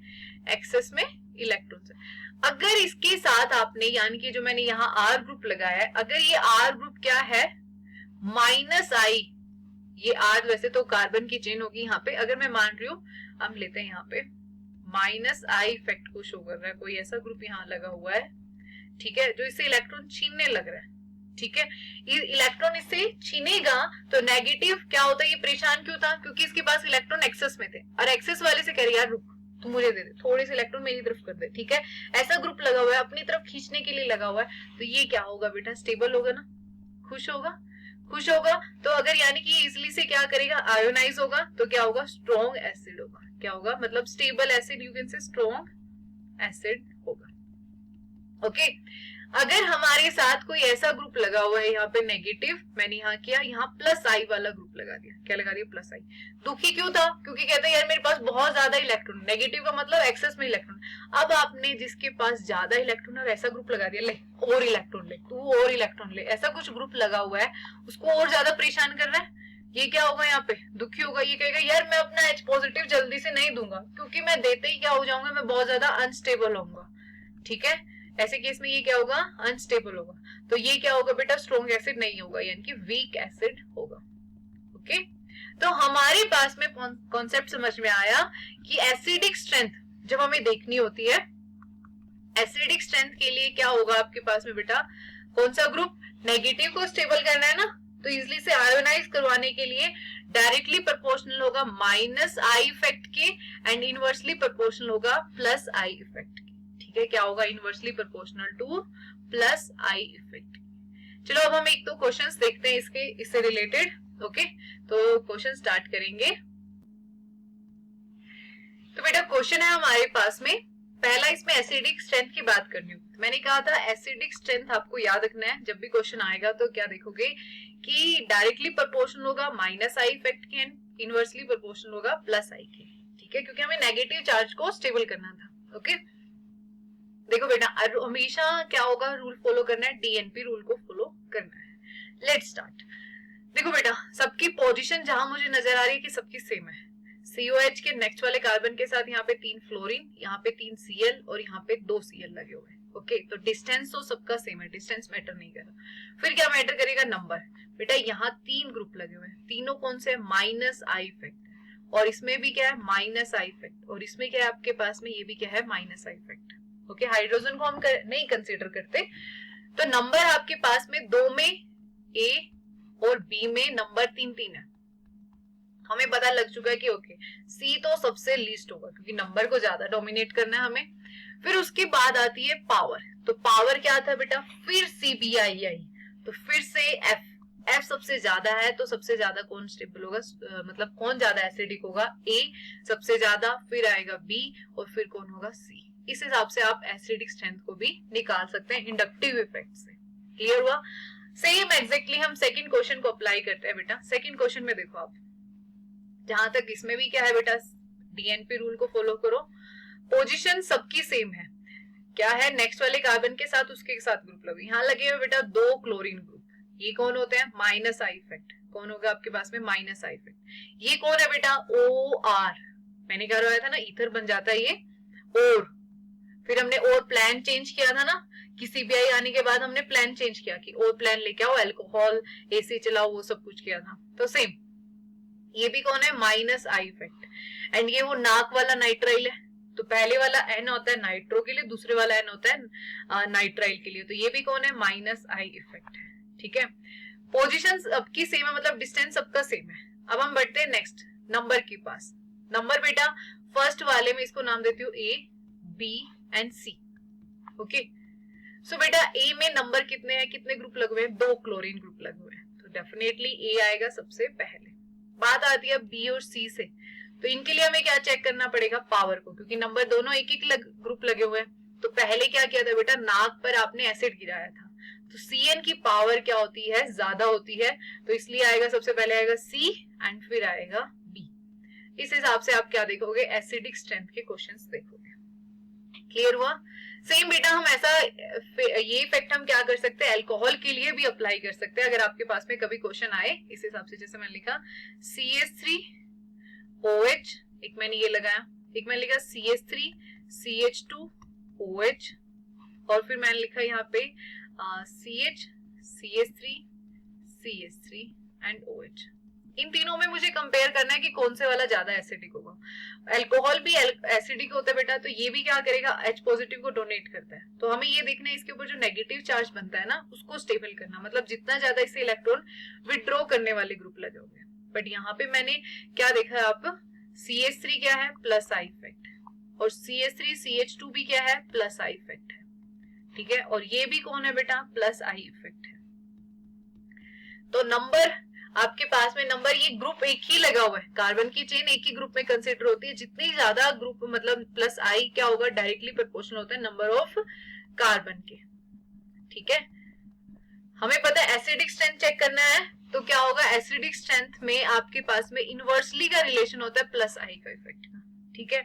एक्सेस में इलेक्ट्रॉन है। अगर इसके साथ आपने, यानी कि जो मैंने यहाँ R ग्रुप लगाया है, अगर ये R ग्रुप क्या है? -I, ये R वैसे तो कार्बन की चेन होगी यहाँ पे, अगर मैं मान रही हूँ, हम लेते हैं यहाँ पे -I इफेक्ट को शो कर रहा है, कोई ऐसा ग्रुप यहाँ लगा हुआ है, ठीक है, जो इससे इलेक्ट्रॉन छीनने लग रहा है, ठीक है? इलेक्ट्रॉन इससे छीनेगा तो नेगेटिव क्या होता है? ये परेशान क्यों था? क्योंकि इसके पास इलेक्ट्रॉन एक्सेस में थे, और एक्सेस वाले से कह रही यार रुक, तू मुझे दे दे, थोड़े से इलेक्ट्रॉन मेरी तरफ कर दे, ठीक है? ऐसा ग्रुप लगा हुआ है, अपनी तरफ खींचने के लिए लगा हुआ है, तो ये क्या होगा बेटा? स्टेबल होगा ना, खुश होगा, खुश होगा। तो अगर यानी कि इजिली से क्या करेगा? आयोनाइज होगा, तो क्या होगा? स्ट्रॉन्ग एसिड होगा। क्या होगा? मतलब stable acid, you can say strong acid होगा, ओके। अगर हमारे साथ कोई ऐसा ग्रुप लगा हुआ है यहाँ पे नेगेटिव, मैंने यहाँ किया, यहाँ +I वाला ग्रुप लगा दिया। क्या लगा दिया? +I। दुखी क्यों था? क्योंकि कहते हैं यार मेरे पास बहुत ज्यादा इलेक्ट्रॉन, नेगेटिव का मतलब एक्सेस में इलेक्ट्रॉन। अब आपने जिसके पास ज्यादा इलेक्ट्रॉन है वैसा ग्रुप लगा दिया, ले और इलेक्ट्रॉन ले, तू और इलेक्ट्रॉन ले, ऐसा कुछ ग्रुप लगा हुआ है, उसको और ज्यादा परेशान कर रहा है। ये क्या होगा? यहाँ पे दुखी होगा, ये कहेगा यार मैं अपना H पॉजिटिव जल्दी से नहीं दूंगा, क्योंकि मैं देते ही क्या हो जाऊंगा? मैं बहुत ज्यादा अनस्टेबल होऊंगा, ठीक है? ऐसे केस में ये क्या होगा? अनस्टेबल होगा। तो ये क्या होगा बेटा? स्ट्रॉन्ग एसिड नहीं होगा, यानी कि वीक एसिड होगा, ओके। तो हमारे पास में कॉन्सेप्ट समझ में आया कि एसिडिक स्ट्रेंथ जब हमें देखनी होती है, एसिडिक स्ट्रेंथ के लिए क्या होगा आपके पास में बेटा? कौन सा ग्रुप? नेगेटिव को स्टेबल करना है ना, तो इजिली से आयोनाइज करवाने के लिए डायरेक्टली प्रोपोर्शनल होगा -I इफेक्ट के, एंड इनवर्सली प्रोपोर्शनल होगा +I इफेक्ट के, ठीक है? क्या होगा? Inversely proportional to +I effect. चलो अब हम एक दो क्वेश्चंस देखते हैं इससे रिलेटेड, ओके। तो क्वेश्चन स्टार्ट करेंगे। तो बेटा क्वेश्चन है हमारे पास में पहला, इसमें एसिडिक स्ट्रेंथ की बात करनी होगी। मैंने कहा था एसिडिक स्ट्रेंथ आपको याद रखना है, जब भी क्वेश्चन आएगा तो क्या देखोगे कि डायरेक्टली प्रोपोर्शनल होगा -I इफेक्ट के, एंड इनवर्सली प्रोपोर्शनल होगा +I के, ठीक है? क्योंकि हमें नेगेटिव चार्ज को स्टेबल करना था, ओके। देखो बेटा हमेशा क्या होगा? रूल फॉलो करना है, DNP रूल को फॉलो करना है। Let's start. देखो बेटा सबकी पोजीशन जहां मुझे नजर आ रही है कि सबकी सेम है, COH के नेक्स्ट वाले कार्बन के साथ यहाँ पे 3 फ्लोरीन, यहाँ पे 3 Cl और यहाँ पे 2 Cl लगे हुए हैं, ओके। तो डिस्टेंस तो सबका सेम है, डिस्टेंस मैटर नहीं कर रहा। फिर क्या मैटर करेगा? नंबर। बेटा यहाँ 3 ग्रुप लगे हुए हैं, तीनों कौन से? -I इफेक्ट, और इसमें भी क्या है? -I इफेक्ट, और इसमें क्या है आपके पास में? ये भी क्या है? -I effect, okay. हाइड्रोजन को हम नहीं कंसीडर करते। तो नंबर आपके पास में 2 में A और B में नंबर 3 है। हमें पता लग चुका है कि ओके C तो सबसे लीस्ट होगा, क्योंकि नंबर को ज्यादा डोमिनेट करना है हमें। फिर उसके बाद आती है पावर। तो पावर क्या था बेटा? फिर CBI, तो फिर से F सबसे ज्यादा है, तो सबसे ज्यादा कौन स्टेबल होगा? मतलब कौन ज्यादा एसिडिक होगा? A सबसे ज्यादा, फिर आएगा B, और फिर कौन होगा? C, इस हिसाब से आप एसिडिक स्ट्रेंथ को भी निकाल सकते हैं इंडक्टिव इफेक्ट से। क्लियर हुआ? सेम एग्जैक्टली हम सेकंड क्वेश्चन को अप्लाई करते हैं बेटा। सेकंड क्वेश्चन में देखो आप, जहां तक इसमें भी क्या है बेटा, डीएनपी रूल को फॉलो करो, पोजीशन सबकी सेम है। क्या है, नेक्स्ट वाले कार्बन के साथ उसके साथ ग्रुप लगे, यहाँ लगे हुए बेटा 2 क्लोरीन ग्रुप। ये कौन होते हैं? Minus I effect. कौन होगा आपके पास में? Minus I effect. ये कौन है बेटा? O R. मैंने क्या बताया था ना, ईथर बन जाता है ये और, फिर हमने और प्लान चेंज किया था ना, कि सीबीआई आने के बाद हमने प्लान चेंज किया कि और प्लान लेके आओ, अल्कोहल एसी चलाओ, वो सब कुछ किया था। तो सेम ये भी कौन है? Minus I effect. एंड ये वो नाक वाला नाइट्राइल है, तो पहले वाला एन होता है नाइट्रो के लिए, दूसरे वाला एन होता है नाइट्राइल के लिए। तो ये भी कौन है? माइनस आई इफेक्ट है। ठीक है, पोजीशन सबकी सेम है, मतलब डिस्टेंस सबका सेम है। अब हम बढ़ते हैं नेक्स्ट नंबर के पास। नंबर बेटा फर्स्ट वाले में इसको नाम देती हूँ ए, बी एंड सी। ओके, सो बेटा ए में नंबर कितने हैं, कितने ग्रुप लगे हुए हैं? 2 क्लोरीन ग्रुप लगे हुए हैं, तो डेफिनेटली ए आएगा सबसे पहले। बात आती है बी और सी से, तो इनके लिए हमें क्या चेक करना पड़ेगा? पावर को, क्योंकि नंबर दोनों एक एक ग्रुप लगे हुए हैं। तो पहले क्या किया था बेटा? नाक पर आपने एसिड गिराया था, तो Cn की पावर क्या होती है? ज्यादा होती है, तो इसलिए आएगा सबसे पहले आएगा C एंड फिर आएगा B। इस हिसाब से आप क्या देखोगे? एसिडिक स्ट्रेंथ के क्वेश्चंस देखोगे। क्लियर हुआ? सेम बेटा हम ऐसा ये इफेक्ट हम क्या कर सकते हैं? अल्कोहल के लिए भी अप्लाई कर सकते हैं, अगर आपके पास में कभी क्वेश्चन आए इस हिसाब से। जैसे मैंने लिखा CH3OH, एक मैंने ये लगाया, एक मैंने लिखा CH3CH2OH, और फिर मैंने लिखा यहाँ पे CH3CH3 एंड OH। इन तीनों में मुझे कंपेयर करना है कि कौन से वाला ज्यादा एसिडिक होगा। अल्कोहल भी एसिडिक होता है बेटा, तो ये भी क्या करेगा? H पॉजिटिव को डोनेट करता है। तो हमें ये देखना है इसके ऊपर जो नेगेटिव चार्ज बनता है ना, उसको स्टेबल करना, मतलब जितना ज्यादा इससे इलेक्ट्रॉन विड्रॉ करने वाले ग्रुप लगे होंगे। बट यहाँ पे मैंने क्या देखा है आप, CH3 क्या है? प्लस आई इफेक्ट, और CH3CH2 भी क्या है? प्लस आई इफेक्ट है। ठीक है, और ये भी कौन है बेटा? प्लस आई इफेक्ट है। तो नंबर आपके पास में नंबर, ये ग्रुप एक ही लगा हुआ है, कार्बन की चेन एक ही ग्रुप में कंसिडर होती है। जितनी ज्यादा ग्रुप मतलब प्लस आई क्या होगा? डायरेक्टली प्रोपोर्शनल होता है नंबर ऑफ कार्बन के। ठीक है, हमें पता है एसिडिक स्ट्रेंथ चेक करना है, तो क्या होगा? एसिडिक स्ट्रेंथ में आपके पास में इनवर्सली का रिलेशन होता है प्लस आई का इफेक्ट का। ठीक है,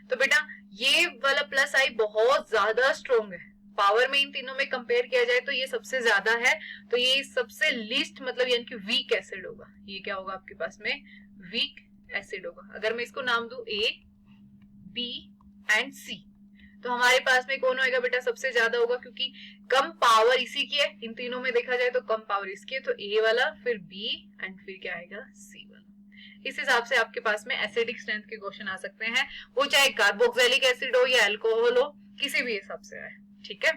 तो बेटा ये वाला प्लस आई बहुत ज्यादा स्ट्रॉन्ग है, पावर में इन तीनों में कंपेयर किया जाए तो ये सबसे ज्यादा है, तो ये सबसे लीस्ट मतलब यानी कि वीक एसिड होगा। ये क्या होगा आपके पास में? वीक एसिड होगा। अगर मैं इसको नाम दूं A, B एंड C, तो हमारे पास में कौन होगा बेटा? सबसे ज्यादा होगा, क्योंकि कम पावर इसी की है। इन तीनों में देखा जाए तो कम पावर इसकी है, तो A वाला, फिर B एंड फिर क्या आएगा? C वाला। इस हिसाब से आपके पास में एसिडिक स्ट्रेंथ के क्वेश्चन आ सकते हैं, वो चाहे कार्बोक्सिलिक एसिड हो या अल्कोहल हो, किसी भी हिसाब से आए। ठीक है,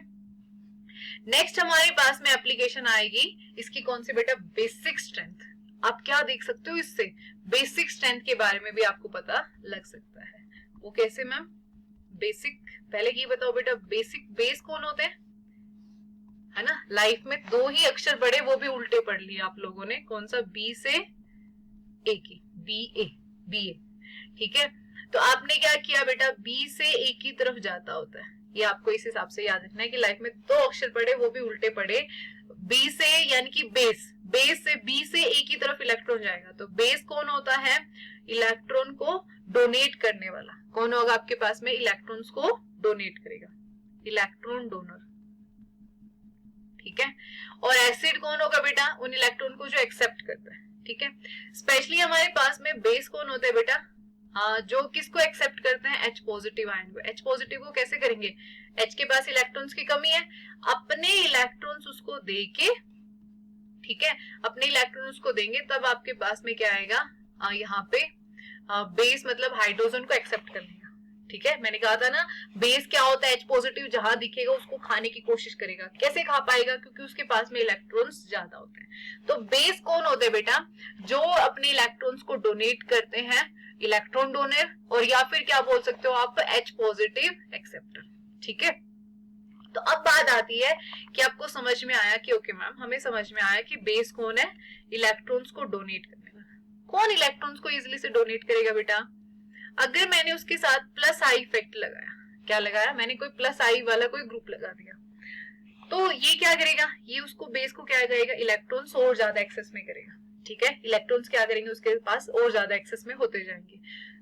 नेक्स्ट हमारे पास में एप्लीकेशन आएगी इसकी, कौन सी बेटा? Basic strength. आप क्या देख सकते हो इससे? बेसिक स्ट्रेंथ के बारे में भी आपको पता लग सकता है। वो कैसे मैम? बेसिक, पहले ये बताओ बेटा, बेसिक बेस कौन होते हैं? है ना, लाइफ में 2 ही अक्षर पढ़े, वो भी उल्टे पढ़ लिए आप लोगों ने। कौन सा? बी से ए की, बी ए। ठीक है, तो आपने क्या किया बेटा? बी से ए की तरफ जाता होता है, ये आपको इस हिसाब से याद रखना है कि लाइफ में 2 अक्षर पढ़े, वो भी उल्टे पढ़े। बी से यानी कि बेस, बेस से बी से ए की तरफ इलेक्ट्रॉन जाएगा, तो बेस कौन होता है? इलेक्ट्रॉन को डोनेट करने वाला। कौन होगा आपके पास में? इलेक्ट्रॉन्स को डोनेट करेगा, इलेक्ट्रॉन डोनर। ठीक है, और एसिड कौन होगा बेटा? उन इलेक्ट्रॉन को जो एक्सेप्ट करता है। ठीक है, स्पेशली हमारे पास में बेस कौन होता है बेटा? हाँ, जो किसको एक्सेप्ट करते हैं? H पॉजिटिव आयन को। H पॉजिटिव को कैसे करेंगे? H के पास इलेक्ट्रॉन्स की कमी है, अपने इलेक्ट्रॉन्स उसको देके, ठीक है, अपने इलेक्ट्रॉन्स को देंगे, तब आपके पास में क्या आएगा? यहाँ पे बेस मतलब हाइड्रोजन को एक्सेप्ट कर लेगा। ठीक है, मैंने कहा था ना, बेस क्या होता है? H पॉजिटिव जहां दिखेगा उसको खाने की कोशिश करेगा। कैसे खा पाएगा? क्योंकि उसके पास में इलेक्ट्रॉन्स ज्यादा होते हैं। तो बेस कौन होते हैं बेटा? जो अपने इलेक्ट्रॉन्स को डोनेट करते हैं, इलेक्ट्रॉन डोनर, और या फिर क्या बोल सकते हो आप? H positive acceptor. ठीक है, तो अब बात आती है कि आपको समझ में आया कि ओके मैम, हमें समझ में आया कि बेस कौन है? इलेक्ट्रॉन्स को डोनेट करने वाला। कौन इलेक्ट्रॉन्स को इजिली से डोनेट करेगा बेटा? अगर मैंने उसके साथ प्लस आई इफेक्ट लगाया, क्या लगाया मैंने, कोई प्लस आई वाला कोई ग्रुप लगा दिया, तो ये क्या करेगा, ये उसको बेस को क्या करेगा, इलेक्ट्रॉन्स और ज्यादा एक्सेस में करेगा। ठीक है, इलेक्ट्रॉन्स क्या करेंगे, उसके पास और ज्यादा एक्सेस में होते जाएंगे।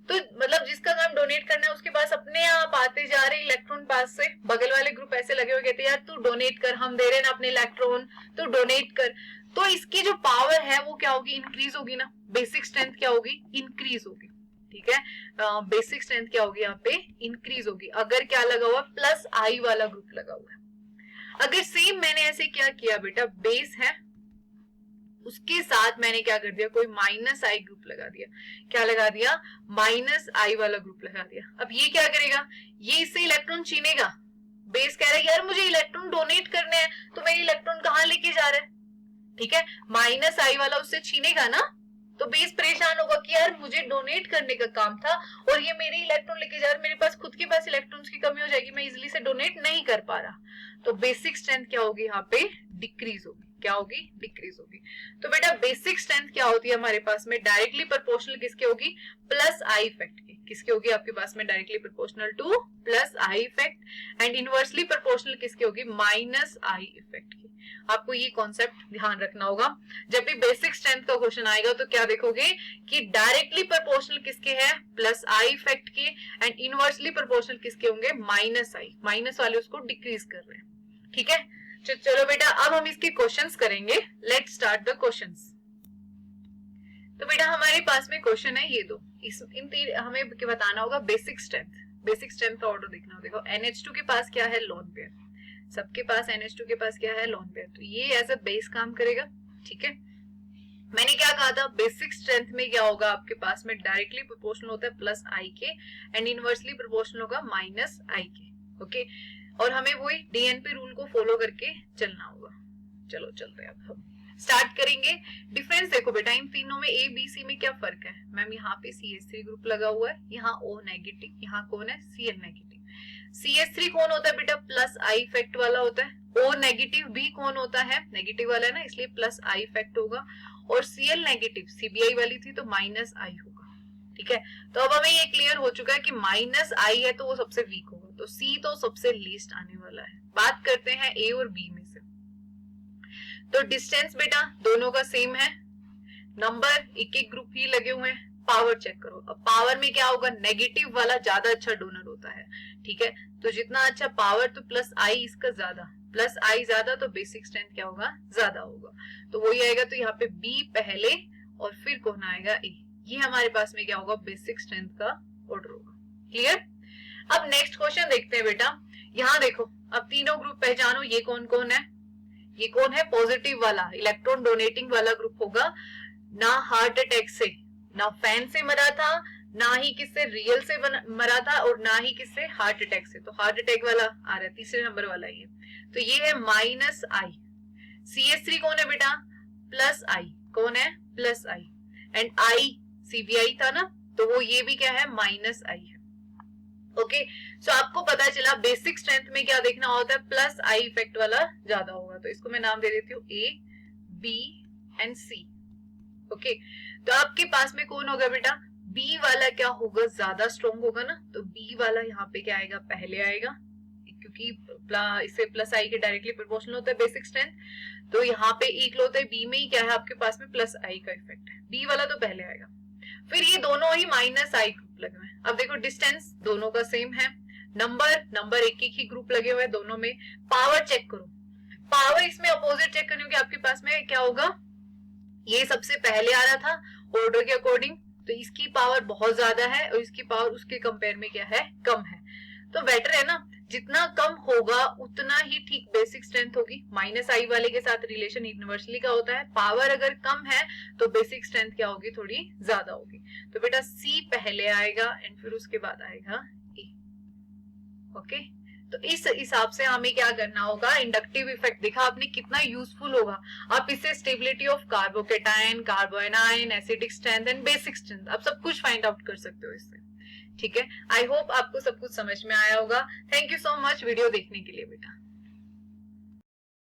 तो मतलब जिसका काम डोनेट करना है उसके पास अपने आप आते जा रहे इलेक्ट्रॉन पास से, बगल वाले ग्रुप ऐसे लगे हुए कहते हैं यार तू डोनेट कर, हम दे रहे हैं ना अपने इलेक्ट्रॉन, तू डोनेट कर। तो इसकी जो पावर है वो क्या होगी, इंक्रीज होगी ना, बेसिक स्ट्रेंथ क्या होगी, इंक्रीज होगी। ठीक है, बेसिक स्ट्रेंथ क्या होगी यहाँ पे, इंक्रीज होगी, अगर क्या लगा हुआ, प्लस आई वाला ग्रुप लगा हुआ है। अगर सेम मैंने ऐसे क्या किया बेटा, बेस है उसके साथ मैंने क्या कर दिया, कोई माइनस आई ग्रुप लगा दिया, क्या लगा दिया, माइनस आई वाला ग्रुप लगा दिया। अब ये क्या करेगा, ये इससे इलेक्ट्रॉन छीनेगा, बेस कह रहा है यार मुझे इलेक्ट्रॉन डोनेट करने हैं, तो मेरे इलेक्ट्रॉन कहाँ लेके जा रहा है। ठीक है, माइनस आई वाला उससे छीनेगा ना, तो बेस परेशान होगा कि यार मुझे डोनेट करने का काम था और ये मेरे इलेक्ट्रॉन लेके जा रहा, मेरे पास खुद के पास इलेक्ट्रॉन्स की कमी हो जाएगी, मैं इजीली से डोनेट नहीं कर पा रहा। तो बेसिक स्ट्रेंथ क्या होगी यहाँ पे, डिक्रीज होगी, क्या होगी, डिक्रीज होगी। तो बेटा बेसिक स्ट्रेंथ क्या होती है हमारे पास में, डायरेक्टली प्रोपोर्शनल किसके होगी, प्लस आई इफेक्ट की, किसके होगी आपके पास में, directly proportional two plus I effect, and inversely proportional किसके होगी, माइनस आई इफेक्ट की। आपको ये कॉन्सेप्ट ध्यान रखना होगा, जब भी बेसिक स्ट्रेंथ का क्वेश्चन आएगा तो क्या देखोगे कि डायरेक्टली प्रोपोर्शनल किसके है, प्लस आई इफेक्ट के, एंड इनवर्सली प्रोपोर्शनल किसके होंगे, माइनस आई, माइनस वाले उसको डिक्रीज कर रहे हैं। ठीक है, चलो बेटा अब हम इसके क्वेश्चंस करेंगे, लेट्स स्टार्ट द क्वेश्चंस। तो बेटा हमारे पास में क्वेश्चन है ये दो, हमें बताना होगा बेसिक स्ट्रेंथ, बेसिक स्ट्रेंथ का ऑर्डर देखना होगा। देखो NH2 के पास क्या है, लोन पेयर, सबके पास NH2 के पास क्या है, लोन पेयर, तो ये एज अ बेस काम करेगा। ठीक है, मैंने क्या कहा था, बेसिक स्ट्रेंथ में क्या होगा आपके पास में, डायरेक्टली प्रोपोर्शनल होता है प्लस आई के, एंड इनवर्सली प्रोपोर्शनल होगा माइनस आई के। ओके, और हमें वही डीएनपी रूल को फॉलो करके चलना होगा। चलो चलते हैं, अब हम स्टार्ट करेंगे। डिफरेंस देखो बेटा, इन तीनों में ए बी सी में क्या फर्क है, मैम यहाँ पे CH3 ग्रुप लगा हुआ है, यहाँ O नेगेटिव, यहाँ कौन है, Cl नेगेटिव। CH3 कौन होता है बेटा, प्लस आई इफेक्ट वाला होता है, O नेगेटिव भी कौन होता है, नेगेटिव वाला है ना, इसलिए प्लस आई इफेक्ट होगा, और Cl नेगेटिव CBI वाली थी तो माइनस आई होगा। ठीक है, तो अब हमें ये क्लियर हो चुका है कि माइनस आई है तो वो सबसे वीक होगा, तो C तो सबसे लीस्ट आने वाला है। बात करते हैं A और B में से, तो डिस्टेंस बेटा दोनों का सेम है, नंबर एक एक ग्रुप ही लगे हुए हैं, पावर चेक करो। अब पावर में क्या होगा, नेगेटिव वाला ज्यादा अच्छा डोनर होता है। ठीक है, तो जितना अच्छा पावर तो प्लस आई इसका ज्यादा, प्लस आई ज्यादा तो बेसिक स्ट्रेंथ क्या होगा, ज्यादा होगा, तो वही आएगा। तो यहाँ पे B पहले और फिर कौन आएगा, A। ये हमारे पास में क्या होगा, बेसिक स्ट्रेंथ का ऑर्डर होगा। क्लियर। अब नेक्स्ट क्वेश्चन देखते हैं बेटा, यहाँ देखो अब तीनों ग्रुप पहचानो, ये कौन कौन है, ये कौन है, पॉजिटिव वाला इलेक्ट्रॉन डोनेटिंग वाला ग्रुप होगा, ना हार्ट अटैक से, ना फैन से मरा था, ना ही किससे रियल से मरा था, और ना ही किससे हार्ट अटैक से, तो हार्ट अटैक वाला आ रहा है तीसरे नंबर वाला ये, तो ये है माइनस आई। CH3 कौन है बेटा, प्लस आई, कौन है, plus I, and I CBI था ना, तो वो ये भी क्या है, माइनस आई है। ओके, सो आपको पता चला बेसिक स्ट्रेंथ में क्या देखना होता है, प्लस आई इफेक्ट वाला ज्यादा होगा, तो इसको मैं नाम दे देती हूँ A, B and C। Okay, तो आपके पास में कौन होगा बेटा, B वाला क्या होगा, ज्यादा स्ट्रॉन्ग होगा ना, तो B वाला यहाँ पे क्या आएगा, पहले आएगा, क्योंकि इससे प्लस आई के डायरेक्टली प्रोपोर्शनल होता है बेसिक स्ट्रेंथ, तो यहाँ पे इकलौते है B में ही क्या है आपके पास में, प्लस आई का इफेक्ट है, B वाला तो पहले आएगा। फिर ये दोनों ही माइनस आई ग्रुप लगे हुए हैं। अब देखो डिस्टेंस दोनों का सेम है, नंबर एक एक ही ग्रुप लगे हुए हैं दोनों में। पावर चेक करो, पावर इसमें अपोजिट चेक करनी होगी, आपके पास में क्या होगा, ये सबसे पहले आ रहा था ऑर्डर के अकॉर्डिंग, तो इसकी पावर बहुत ज्यादा है और इसकी पावर उसके कंपेयर में क्या है, कम है, तो बेटर है ना, जितना कम होगा उतना ही ठीक बेसिक स्ट्रेंथ होगी। माइनस आई वाले के साथ रिलेशन यूनिवर्सली का होता है, पावर अगर कम है तो बेसिक स्ट्रेंथ क्या होगी, थोड़ी ज्यादा होगी, तो बेटा C पहले आएगा एंड फिर उसके बाद आएगा A। ओके, तो इस हिसाब से हमें क्या करना होगा, इंडक्टिव इफेक्ट देखा आपने कितना यूजफुल होगा, आप इससे stability of carbocation, कार्बोएनायन, acidic strength and basic strength आप सब कुछ फाइंड आउट कर सकते हो इससे। ठीक है, आई होप आपको सब कुछ समझ में आया होगा। Thank you so much video देखने के लिए बेटा।